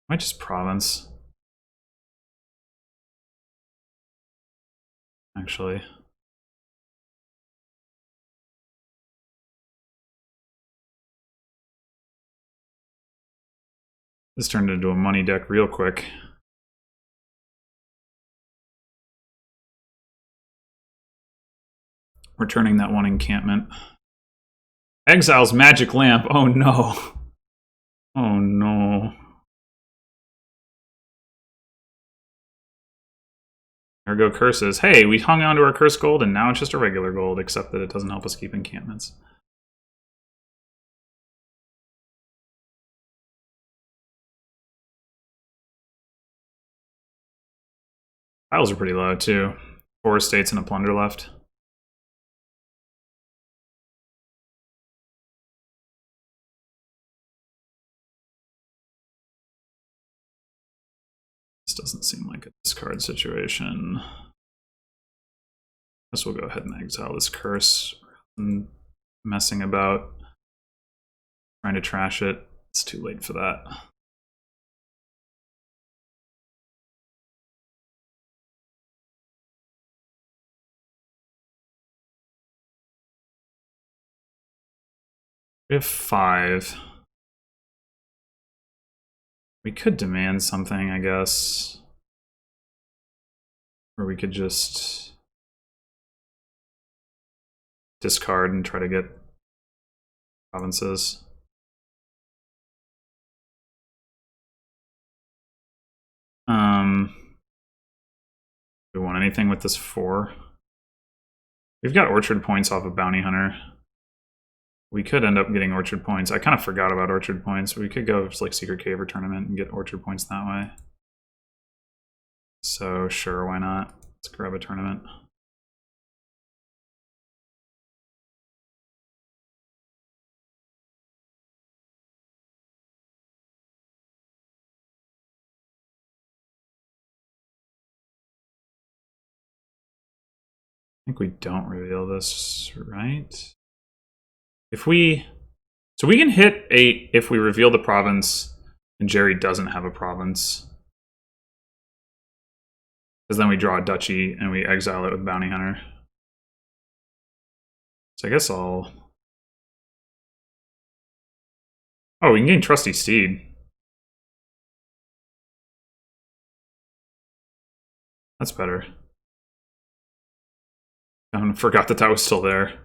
Might just province. Actually. This turned into a money deck real quick. Returning that one encampment. Exile's magic lamp. Oh no. Oh no. Ergo curses. Hey, we hung on to our curse gold and now it's just a regular gold, except that it doesn't help us keep encampments. Piles are pretty low too. 4 estates and a plunder left. This doesn't seem like a discard situation. Guess we'll go ahead and exile this curse. And messing about, trying to trash it. It's too late for that. We have 5. We could demand something, I guess. Or we could just discard and try to get provinces. Do we want anything with this 4? We've got orchard points off of Bounty Hunter. We could end up getting orchard points. I kind of forgot about orchard points. We could go like Secret Cave or Tournament and get orchard points that way. So sure, why not? Let's grab a tournament. think we don't reveal this, right? If we... So we can hit 8 if we reveal the province and Jerry doesn't have a province. Because then we draw a duchy and we exile it with Bounty Hunter. So I guess I'll... Oh, we can gain Trusty Steed. That's better. I forgot that that was still there.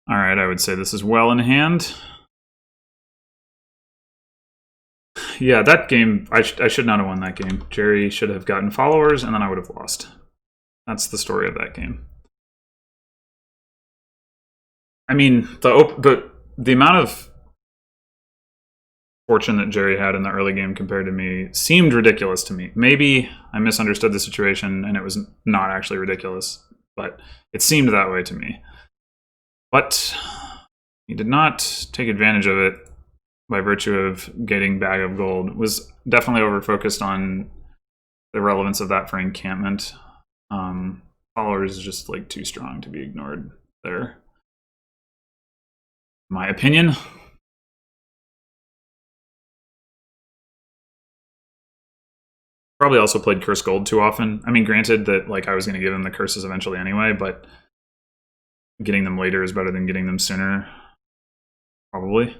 All right, I would say this is well in hand. Yeah, that game, I should not have won that game. Jerry should have gotten followers, and then I would have lost. That's the story of that game. I mean, the amount of fortune that Jerry had in the early game compared to me seemed ridiculous to me. Maybe I misunderstood the situation, and it was not actually ridiculous, but it seemed that way to me. But he did not take advantage of it by virtue of getting Bag of Gold. Was definitely over-focused on the relevance of that for encampment. Followers is just like too strong to be ignored there. My opinion. Probably also played Curse Gold too often. I mean, granted that like I was going to give him the curses eventually anyway, but getting them later is better than getting them sooner. Probably.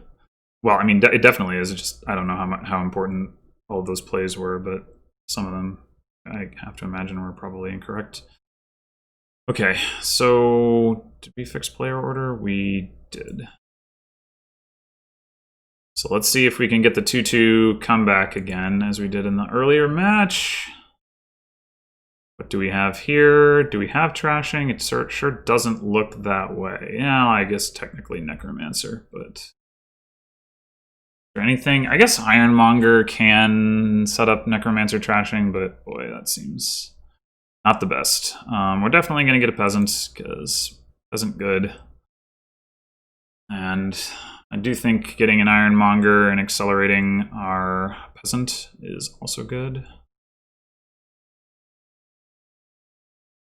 Well, I mean, it definitely is. It just I don't know how important all of those plays were, but some of them I have to imagine were probably incorrect. Okay, so did we fix player order? We did. So let's see if we can get the 2-2 comeback again, as we did in the earlier match. What do we have here? Do we have trashing? It sure doesn't look that way. Yeah, I guess technically Necromancer, but... Is there anything? I guess Ironmonger can set up Necromancer trashing, but boy, that seems not the best. We're definitely going to get a Peasant, because Peasant good. And I do think getting an Ironmonger and accelerating our Peasant is also good.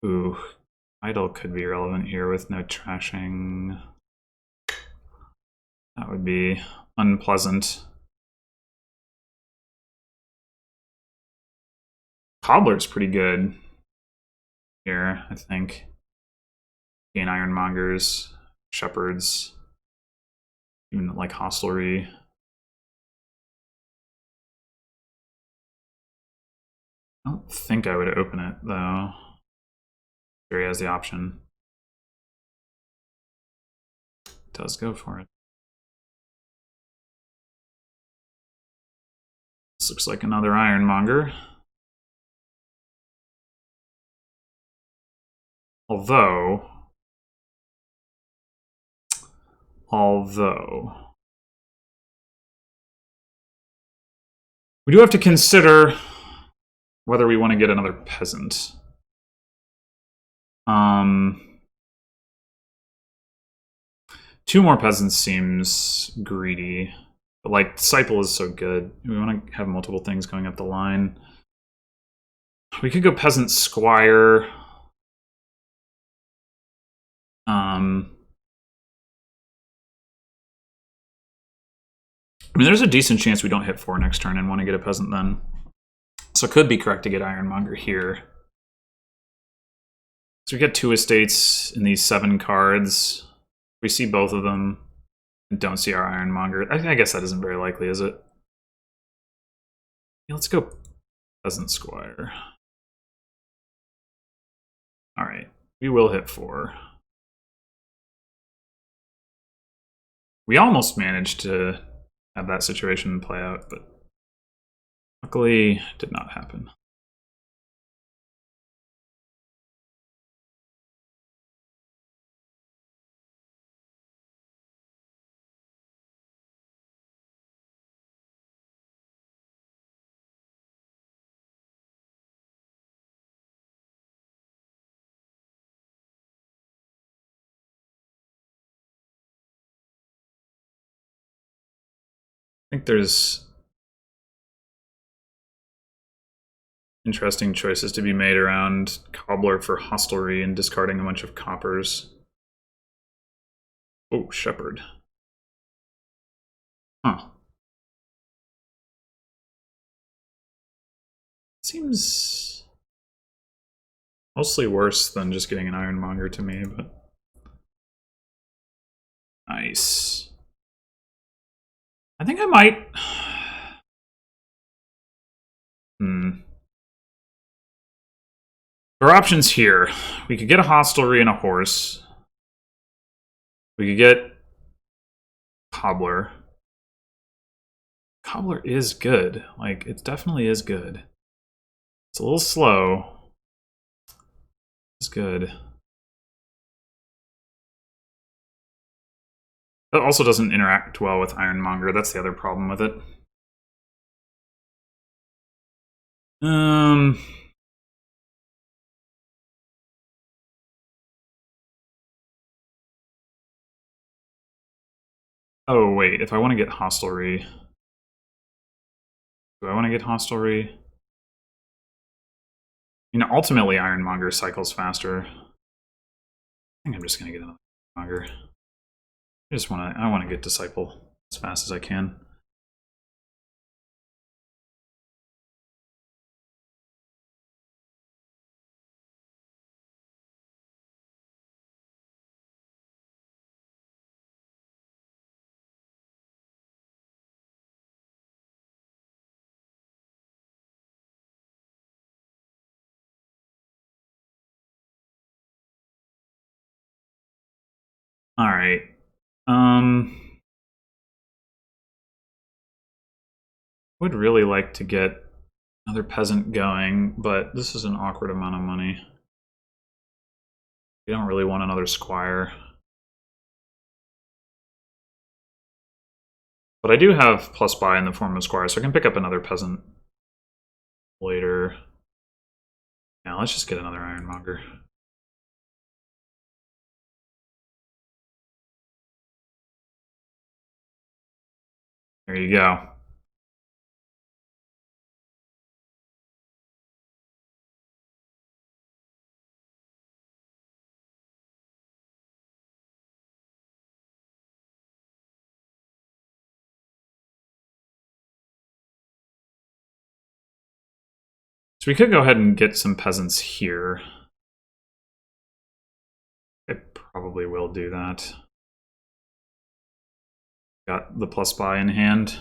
Ooh, Idol could be relevant here with no trashing. That would be unpleasant. Cobbler's pretty good here, I think. Gain Ironmongers, Shepherds, even like Hostelry. I don't think I would open it, though. Jerry has the option. Does go for it. This looks like another Ironmonger. Although... We do have to consider whether we want to get another Peasant. Two more Peasants seems greedy. But like, Disciple is so good. We want to have multiple things going up the line. We could go Peasant Squire. I mean, there's a decent chance we don't hit 4 next turn and want to get a Peasant then. So it could be correct to get Ironmonger here. So we get 2 estates in these 7 cards. We see both of them and don't see our Ironmonger. I guess that isn't very likely, is it? Yeah, let's go Peasant Squire. Alright, we will hit 4. We almost managed to have that situation play out, but luckily it did not happen. think there's interesting choices to be made around Cobbler for hostelry and discarding a bunch of coppers. Oh, Shepherd. Huh. Seems mostly worse than just getting an Ironmonger to me, but nice. I think I might. There are options here. We could get a hostelry and a horse. We could get Cobbler. Cobbler is good. Like, it definitely is good. It's a little slow. It's good. It also doesn't interact well with Ironmonger. That's the other problem with it. Oh, wait. If I want to get hostelry... Do I want to get hostelry? You know, ultimately Ironmonger cycles faster. I think I'm just going to get another Ironmonger. I want to get Disciple as fast as I can. Alright. Would really like to get another peasant going, but this is an awkward amount of money. We don't really want another squire. But I do have plus buy in the form of squire, so I can pick up another peasant later. Now let's just get another Ironmonger. There you go. So we could go ahead and get some peasants here. I probably will do that. Got the plus buy in hand.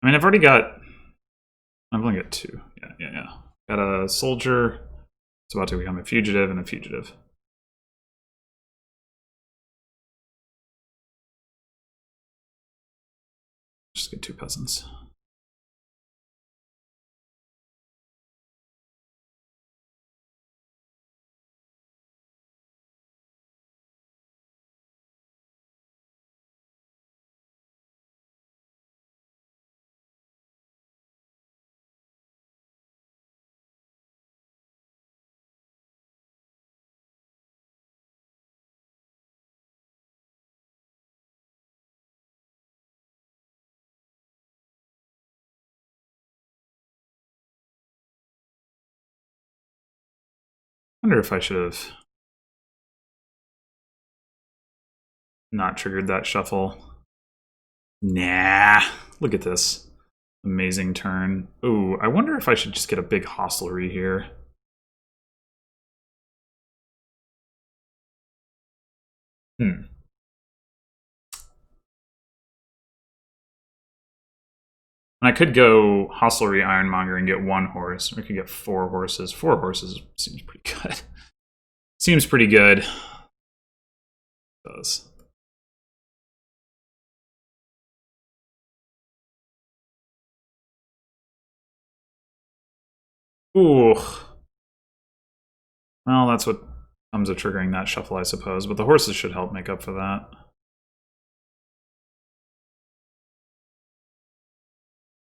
I mean, I've only got two. Yeah. Got a soldier. It's about to become a fugitive and a fugitive. Just get two peasants. I wonder if I should have not triggered that shuffle. Nah, look at this. Amazing turn. Ooh, I wonder if I should just get a big hostelry here. And I could go hostelry Ironmonger and get one horse. Or I could get 4 horses. 4 horses seems pretty good. Seems pretty good. It does. Ooh. Well, that's what comes of triggering that shuffle, I suppose, but the horses should help make up for that.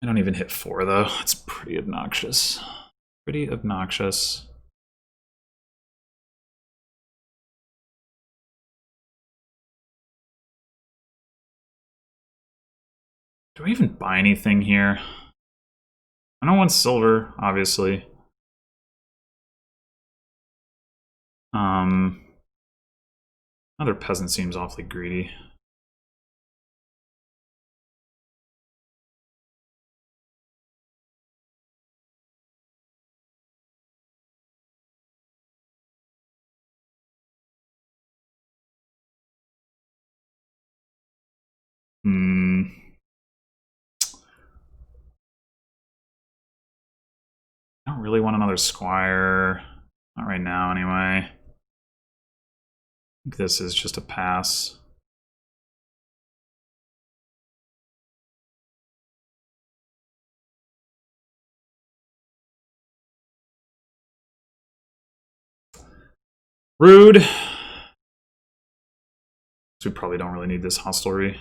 I don't even hit 4, though. It's pretty obnoxious. Pretty obnoxious. Do I even buy anything here? I don't want silver, obviously. Another peasant seems awfully greedy. I don't really want another squire. Not right now, anyway. I think this is just a pass. Rude. So we probably don't really need this hostelry.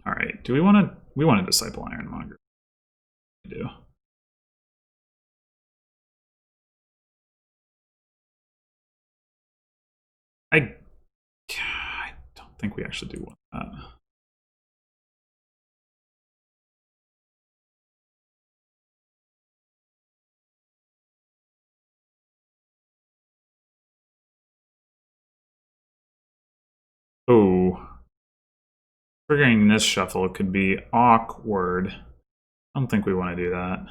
All right. Do we want to? We want to disciple Ironmonger. We do. I don't think we actually do want that. Oh. Triggering this shuffle could be awkward. I don't think we want to do that.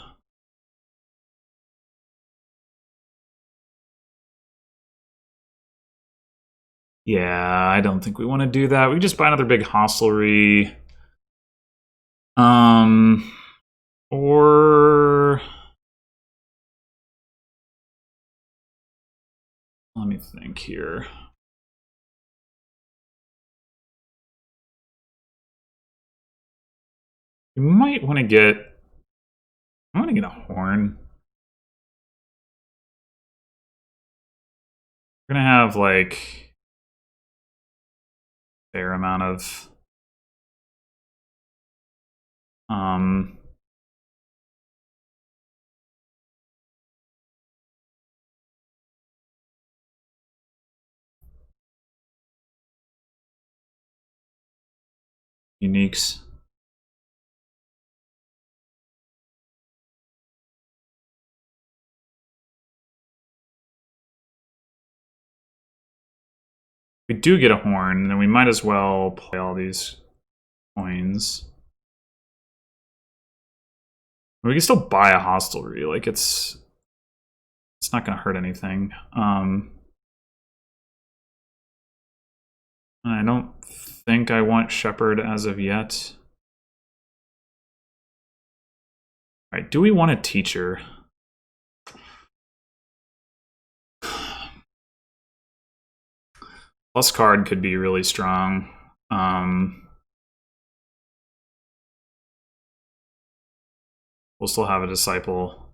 Yeah, I don't think we want to do that. We just buy another big hostelry. Or let me think here. You might want to get. I want to get a horn. We're gonna have like a fair amount of uniques. If we do get a horn, then we might as well play all these coins. We can still buy a hostelry. Like it's not gonna hurt anything. I don't think I want Shepherd as of yet. All right, do we want a teacher? Plus card could be really strong. We'll still have a disciple.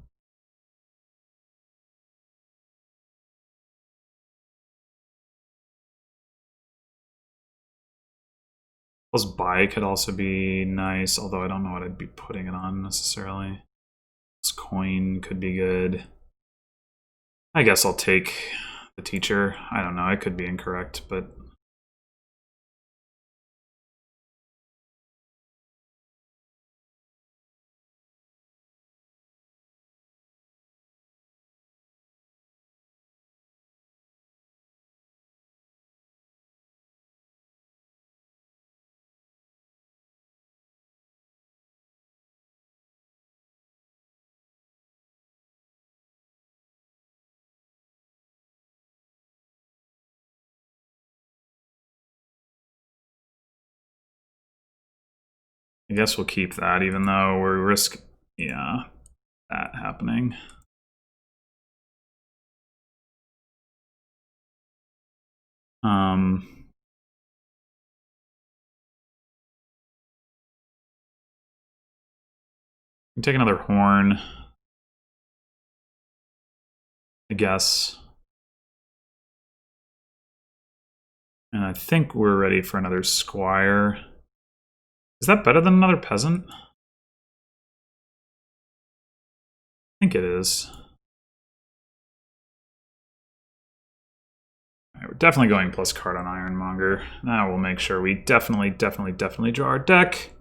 Plus buy could also be nice, although I don't know what I'd be putting it on necessarily. This coin could be good. I guess I'll take the teacher. I don't know, I could be incorrect, but I guess we'll keep that, even though we risk, yeah, that happening. Take another horn, I guess. And I think we're ready for another squire. Is that better than another peasant? I think it is. All right, we're definitely going plus card on Ironmonger. That will make sure we definitely draw our deck.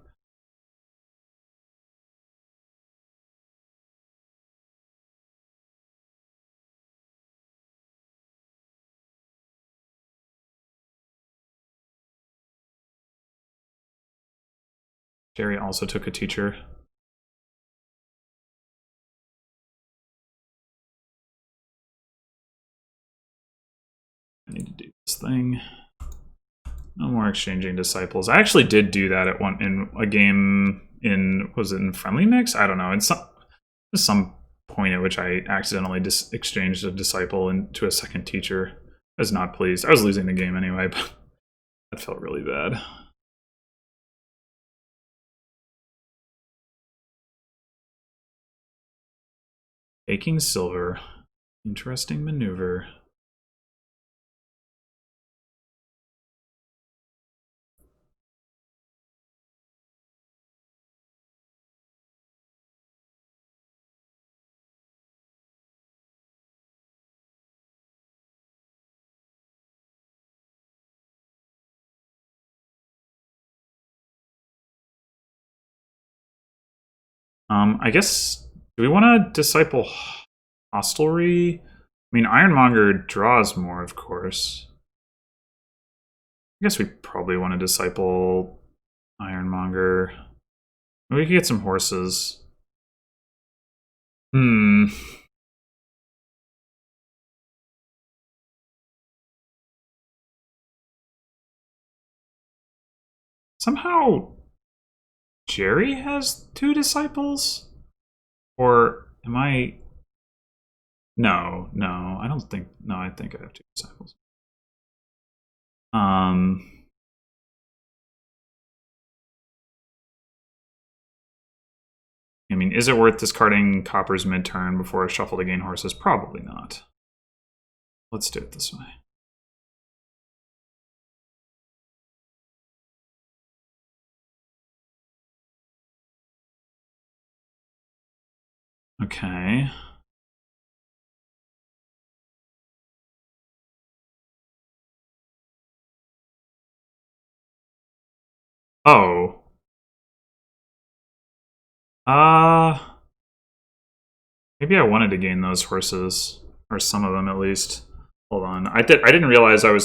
Jerry also took a teacher. I need to do this thing. No more exchanging disciples. I actually did do that at in a game in, was it in Friendly Mix? I don't know. It's some point at which I accidentally exchanged a disciple into a second teacher. I was not pleased. I was losing the game anyway, but that felt really bad. Taking silver. Interesting maneuver. I guess, do we want to disciple hostelry? I mean, Ironmonger draws more, of course. I guess we probably want to disciple Ironmonger. Maybe we could get some horses. Somehow, Jerry has 2 disciples? Or am I... No, I don't think... No, I think I have 2 disciples. I mean, is it worth discarding Copper's mid-turn before a shuffle to gain horses? Probably not. Let's do it this way. Okay. Oh. Maybe I wanted to gain those horses, or some of them at least. Hold on. I didn't realize I was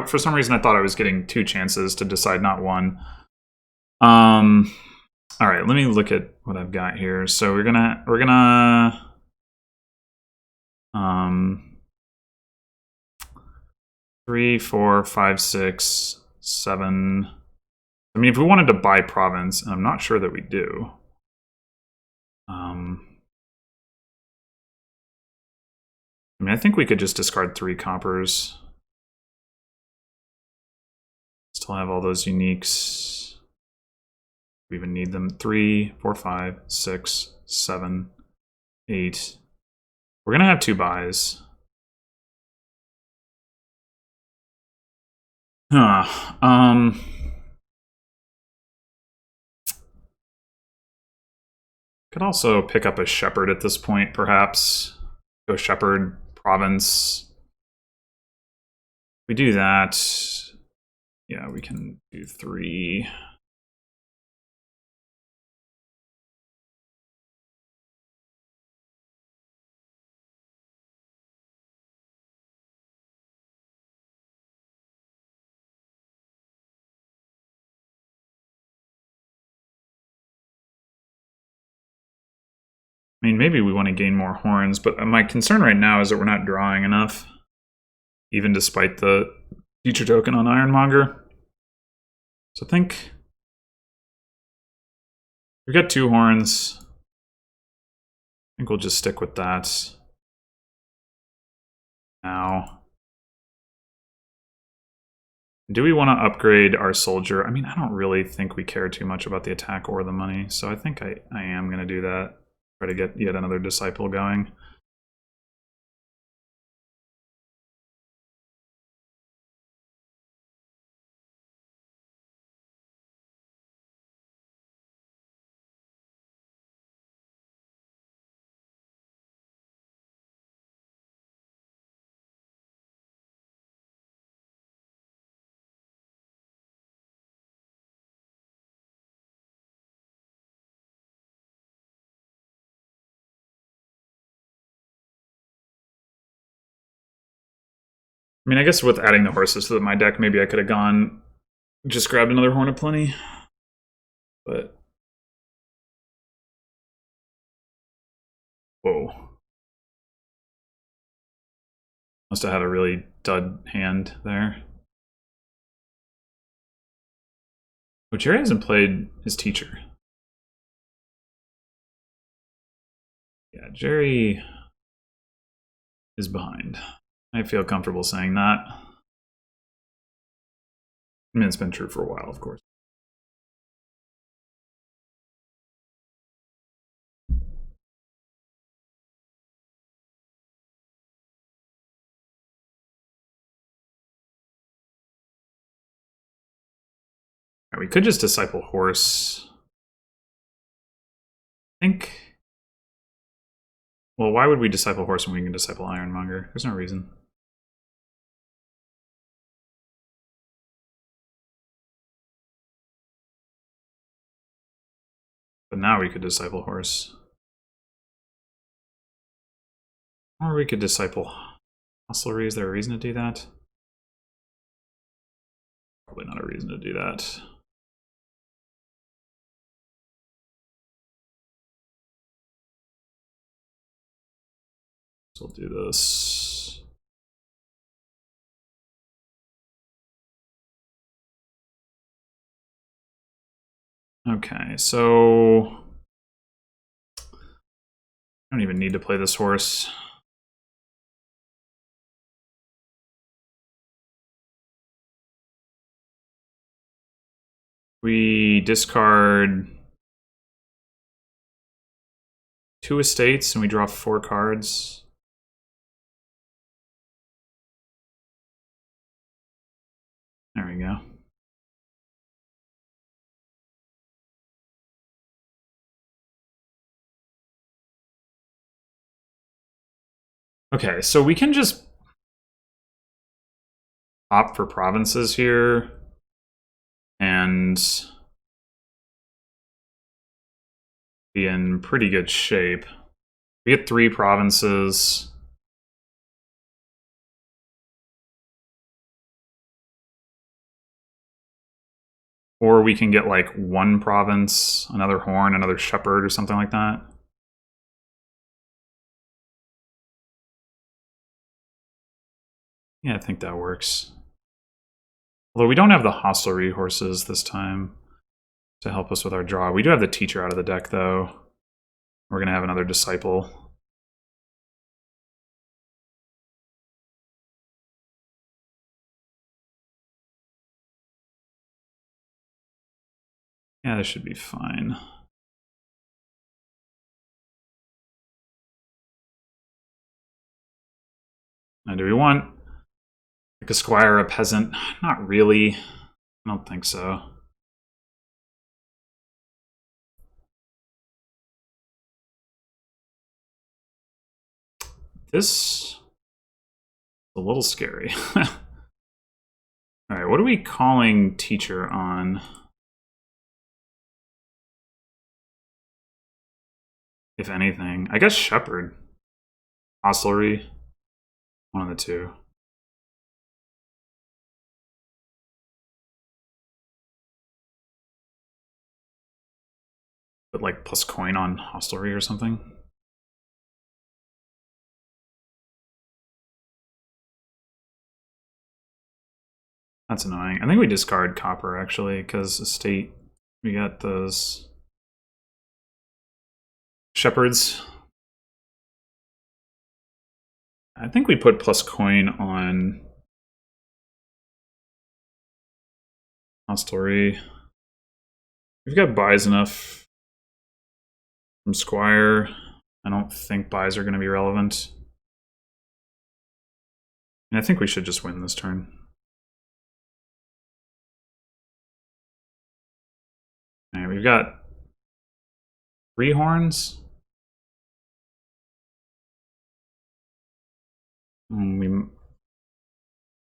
for some reason I thought I was getting 2 chances to decide, not 1. All right, let me look at what I've got here. So we're gonna 3, 4, 5, 6, 7. I mean, if we wanted to buy province, and I'm not sure that we do. I mean, I think we could just discard 3 coppers. Still have all those uniques. We even need them. 3, 4, 5, 6, 7, 8. We're gonna have 2 buys. Could also pick up a shepherd at this point, perhaps. Go shepherd, province. If we do that, yeah, we can do 3. I mean, maybe we want to gain more horns, but my concern right now is that we're not drawing enough, even despite the teacher token on Ironmonger. So I think we got 2 horns. I think we'll just stick with that now. Do we want to upgrade our soldier? I mean, I don't really think we care too much about the attack or the money, so I think I am going to do that. Try to get yet another disciple going. I mean, I guess with adding the horses to my deck, maybe I could have gone, just grabbed another Horn of Plenty. But, whoa. Must have had a really dud hand there. But Jerry hasn't played his teacher. Yeah, Jerry is behind. I feel comfortable saying that. I mean, it's been true for a while, of course. Right, we could just disciple horse. I think. Well, why would we disciple horse when we can disciple ironmonger? There's no reason. But now we could disciple horse. Or we could disciple hostlery. Is there a reason to do that? Probably not a reason to do that. So we'll do this. Okay, so I don't even need to play this horse. We discard 2 estates and we draw 4 cards. There we go. Okay, so we can just opt for provinces here and be in pretty good shape. We get 3 provinces. Or we can get like 1 province, another horn, another shepherd, or something like that. Yeah, I think that works. Although we don't have the hostlery horses this time to help us with our draw. We do have the teacher out of the deck, though. We're going to have another disciple. Yeah, this should be fine. Now, do we want like a squire, a peasant? Not really. I don't think so. This is a little scary. All right, what are we calling teacher on? If anything, I guess shepherd, hostlery, one of the two. But like plus coin on hostelry or something. That's annoying. I think we discard copper actually, because estate, we got those shepherds. I think we put plus coin on Hostelry. We've got buys enough from Squire. I don't think buys are going to be relevant. And I think we should just win this turn. Alright, we've got 3 horns.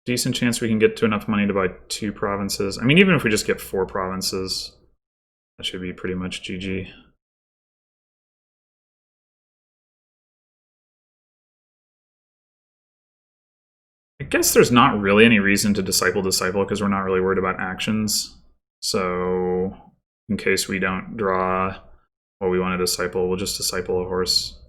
Decent chance we can get to enough money to buy 2 provinces. I mean, even if we just get 4 provinces, that should be pretty much GG. I guess there's not really any reason to disciple because we're not really worried about actions. So in case we don't draw what we want to disciple, we'll just disciple a horse.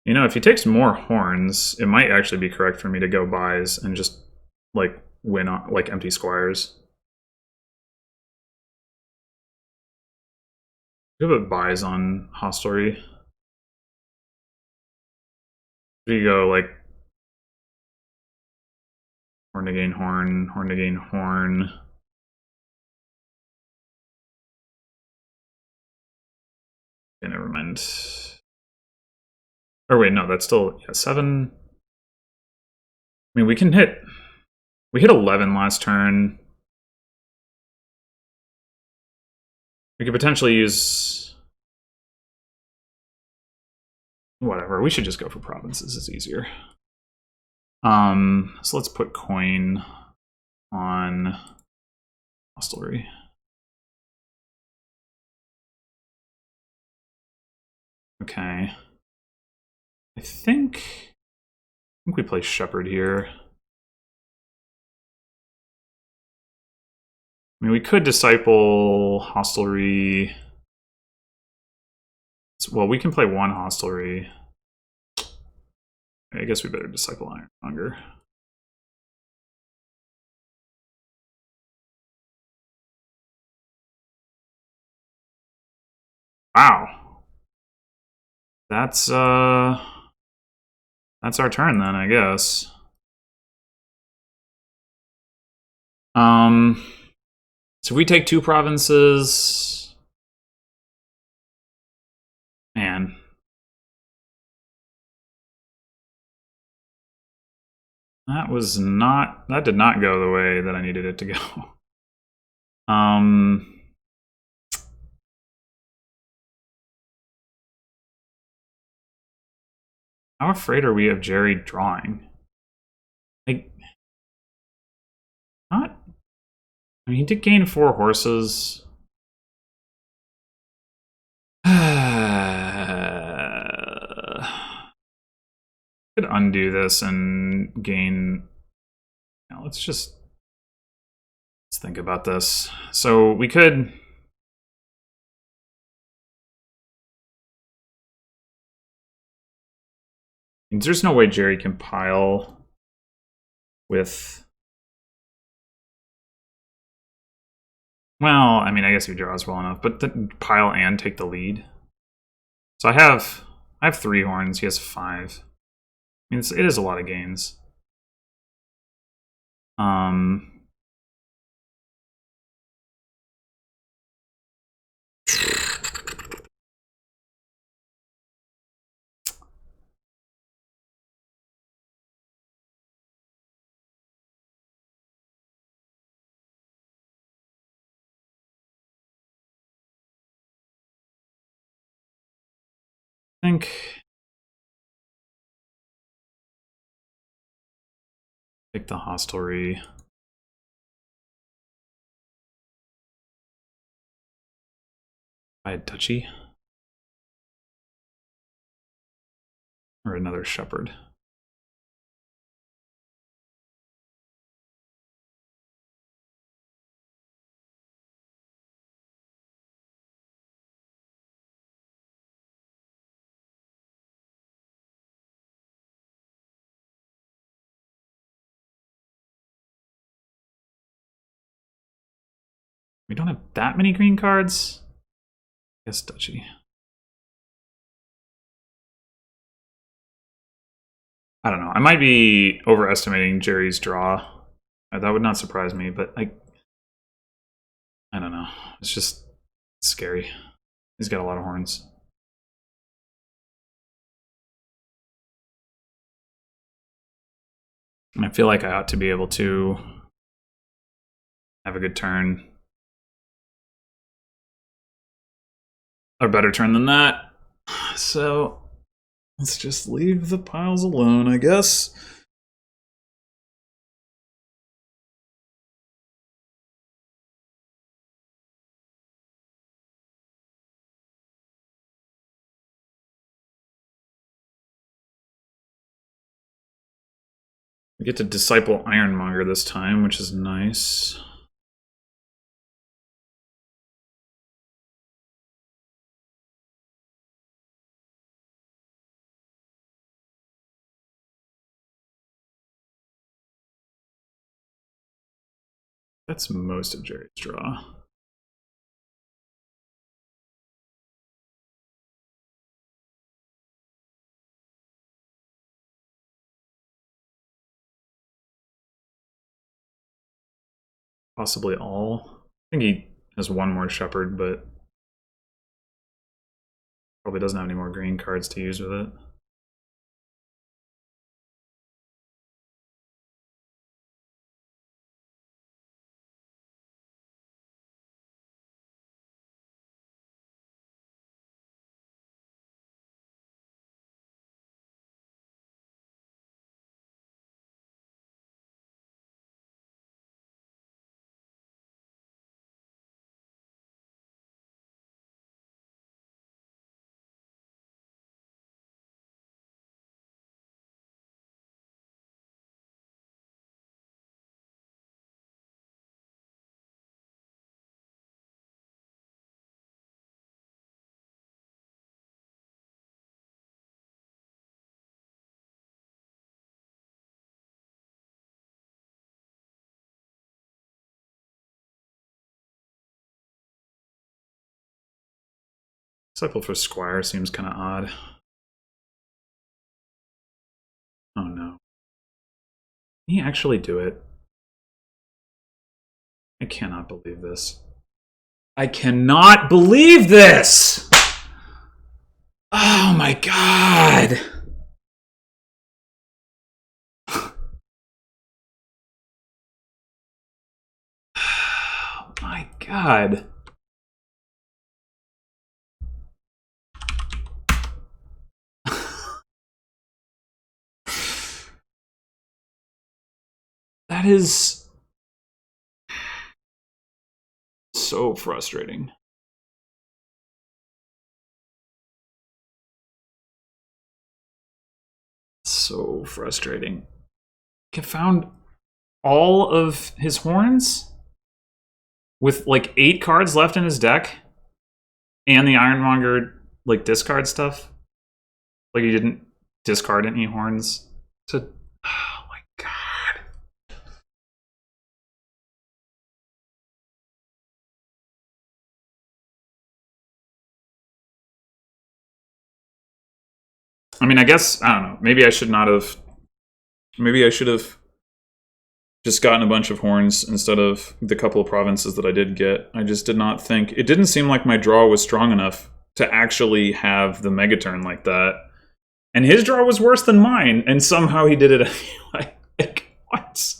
You know, if he takes more horns, it might actually be correct for me to go buys and just like win on like empty squires. We have buys on hostelry. We go like horn to gain horn, horn to gain horn. Okay, never mind. Or wait, no, that's still 7. I mean, we can hit. We hit 11 last turn. We could potentially use whatever. We should just go for provinces. It's easier. So let's put coin on hostelry. Okay. I think we play shepherd here. I mean, we could disciple hostelry. Well, we can play 1 hostelry. I guess we better disciple Ironmonger. Wow. That's our turn then, I guess. So if we take 2 provinces, man. That did not go the way that I needed it to go. How afraid are we of Jerry drawing? Like, not. I mean, he did gain 4 horses. Could undo this and gain. Now let's think about this. So we could. There's no way Jerry can pile with. Well, I mean, I guess he draws well enough, but pile and take the lead. So I have 3 horns. He has 5. I mean, it is a lot of gains. I think pick the hostelry. Buy a duchy or another shepherd. We don't have that many green cards. I guess duchy. I don't know. I might be overestimating Jerry's draw. That would not surprise me, but I don't know. It's just scary. He's got a lot of horns. And I feel like I ought to be able to have a good turn. A better turn than that. So let's just leave the piles alone, I guess. We get to Disciple Ironmonger this time, which is nice. That's most of Jerry's draw. Possibly all. I think he has one more Shepherd, but probably doesn't have any more green cards to use with it. Disciple for Squire seems kind of odd. Oh no. Can he actually do it? I cannot believe this. I cannot believe this! Oh my god! Oh my god. That is so frustrating. So frustrating. He found all of his horns with like 8 cards left in his deck and the Ironmonger like discard stuff. Like he didn't discard any horns to. Oh my god. I mean, I guess, I don't know. Maybe I should not have. Maybe I should have just gotten a bunch of horns instead of the couple of provinces that I did get. I just did not think. It didn't seem like my draw was strong enough to actually have the mega turn like that. And his draw was worse than mine, and somehow he did it anyway. Like, what?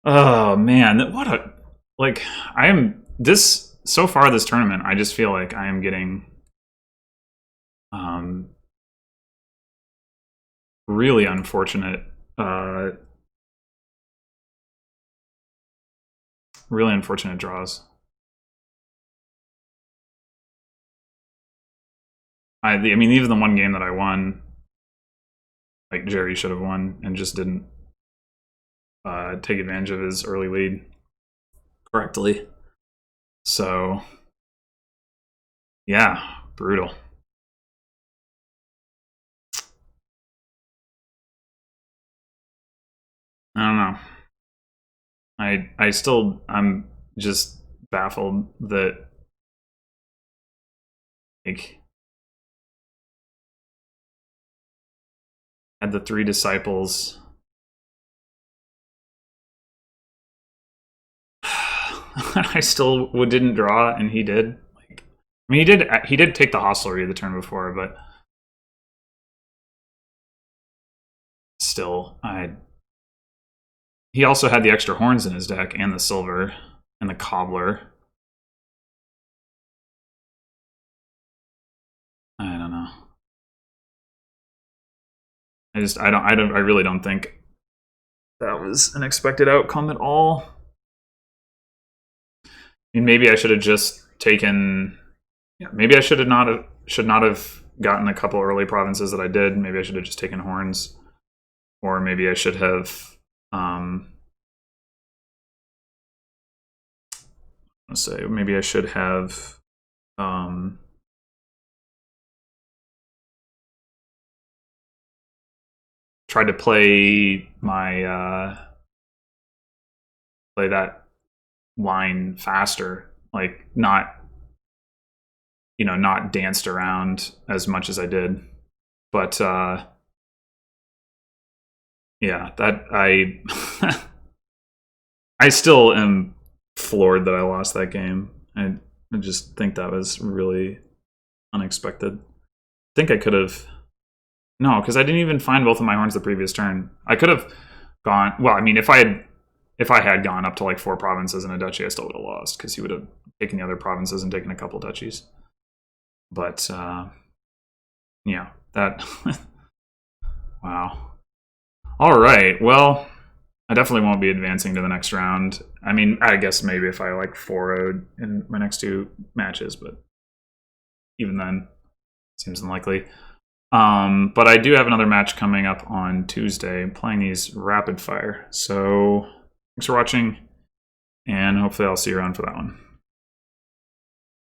Oh, man. What a. Like, I am. This. So far, this tournament, I just feel like I am getting. Really unfortunate. Really unfortunate draws. I mean, even the one game that I won, like Jerry should have won and just didn't take advantage of his early lead correctly. So, yeah, brutal. I don't know. I'm just baffled that, like, Had the 3 disciples. I still didn't draw, and he did. Like, I mean, he did take the hostelry the turn before, but still, he also had the extra horns in his deck, and the silver, and the cobbler. I don't know. I really don't think that was an expected outcome at all. I mean, maybe I should have just taken. Yeah, maybe I should not have gotten a couple early provinces that I did. Maybe I should have just taken horns, or maybe I should have. Let's say maybe I should have. Tried to play my play that line faster, like not danced around as much as I did. But yeah, that I still am floored that I lost that game. I just think that was really unexpected. I think I could have. No, because I didn't even find both of my horns the previous turn. I could have gone. Well, I mean, if I had gone up to like 4 provinces and a duchy, I still would have lost because he would have taken the other provinces and taken a couple duchies. But yeah, that. Wow. All right. Well, I definitely won't be advancing to the next round. I mean, I guess maybe if I like 4-0'd in my next 2 matches, but even then, seems unlikely. But I do have another match coming up on Tuesday. I'm playing these rapid fire. So thanks for watching, and hopefully I'll see you around for that one.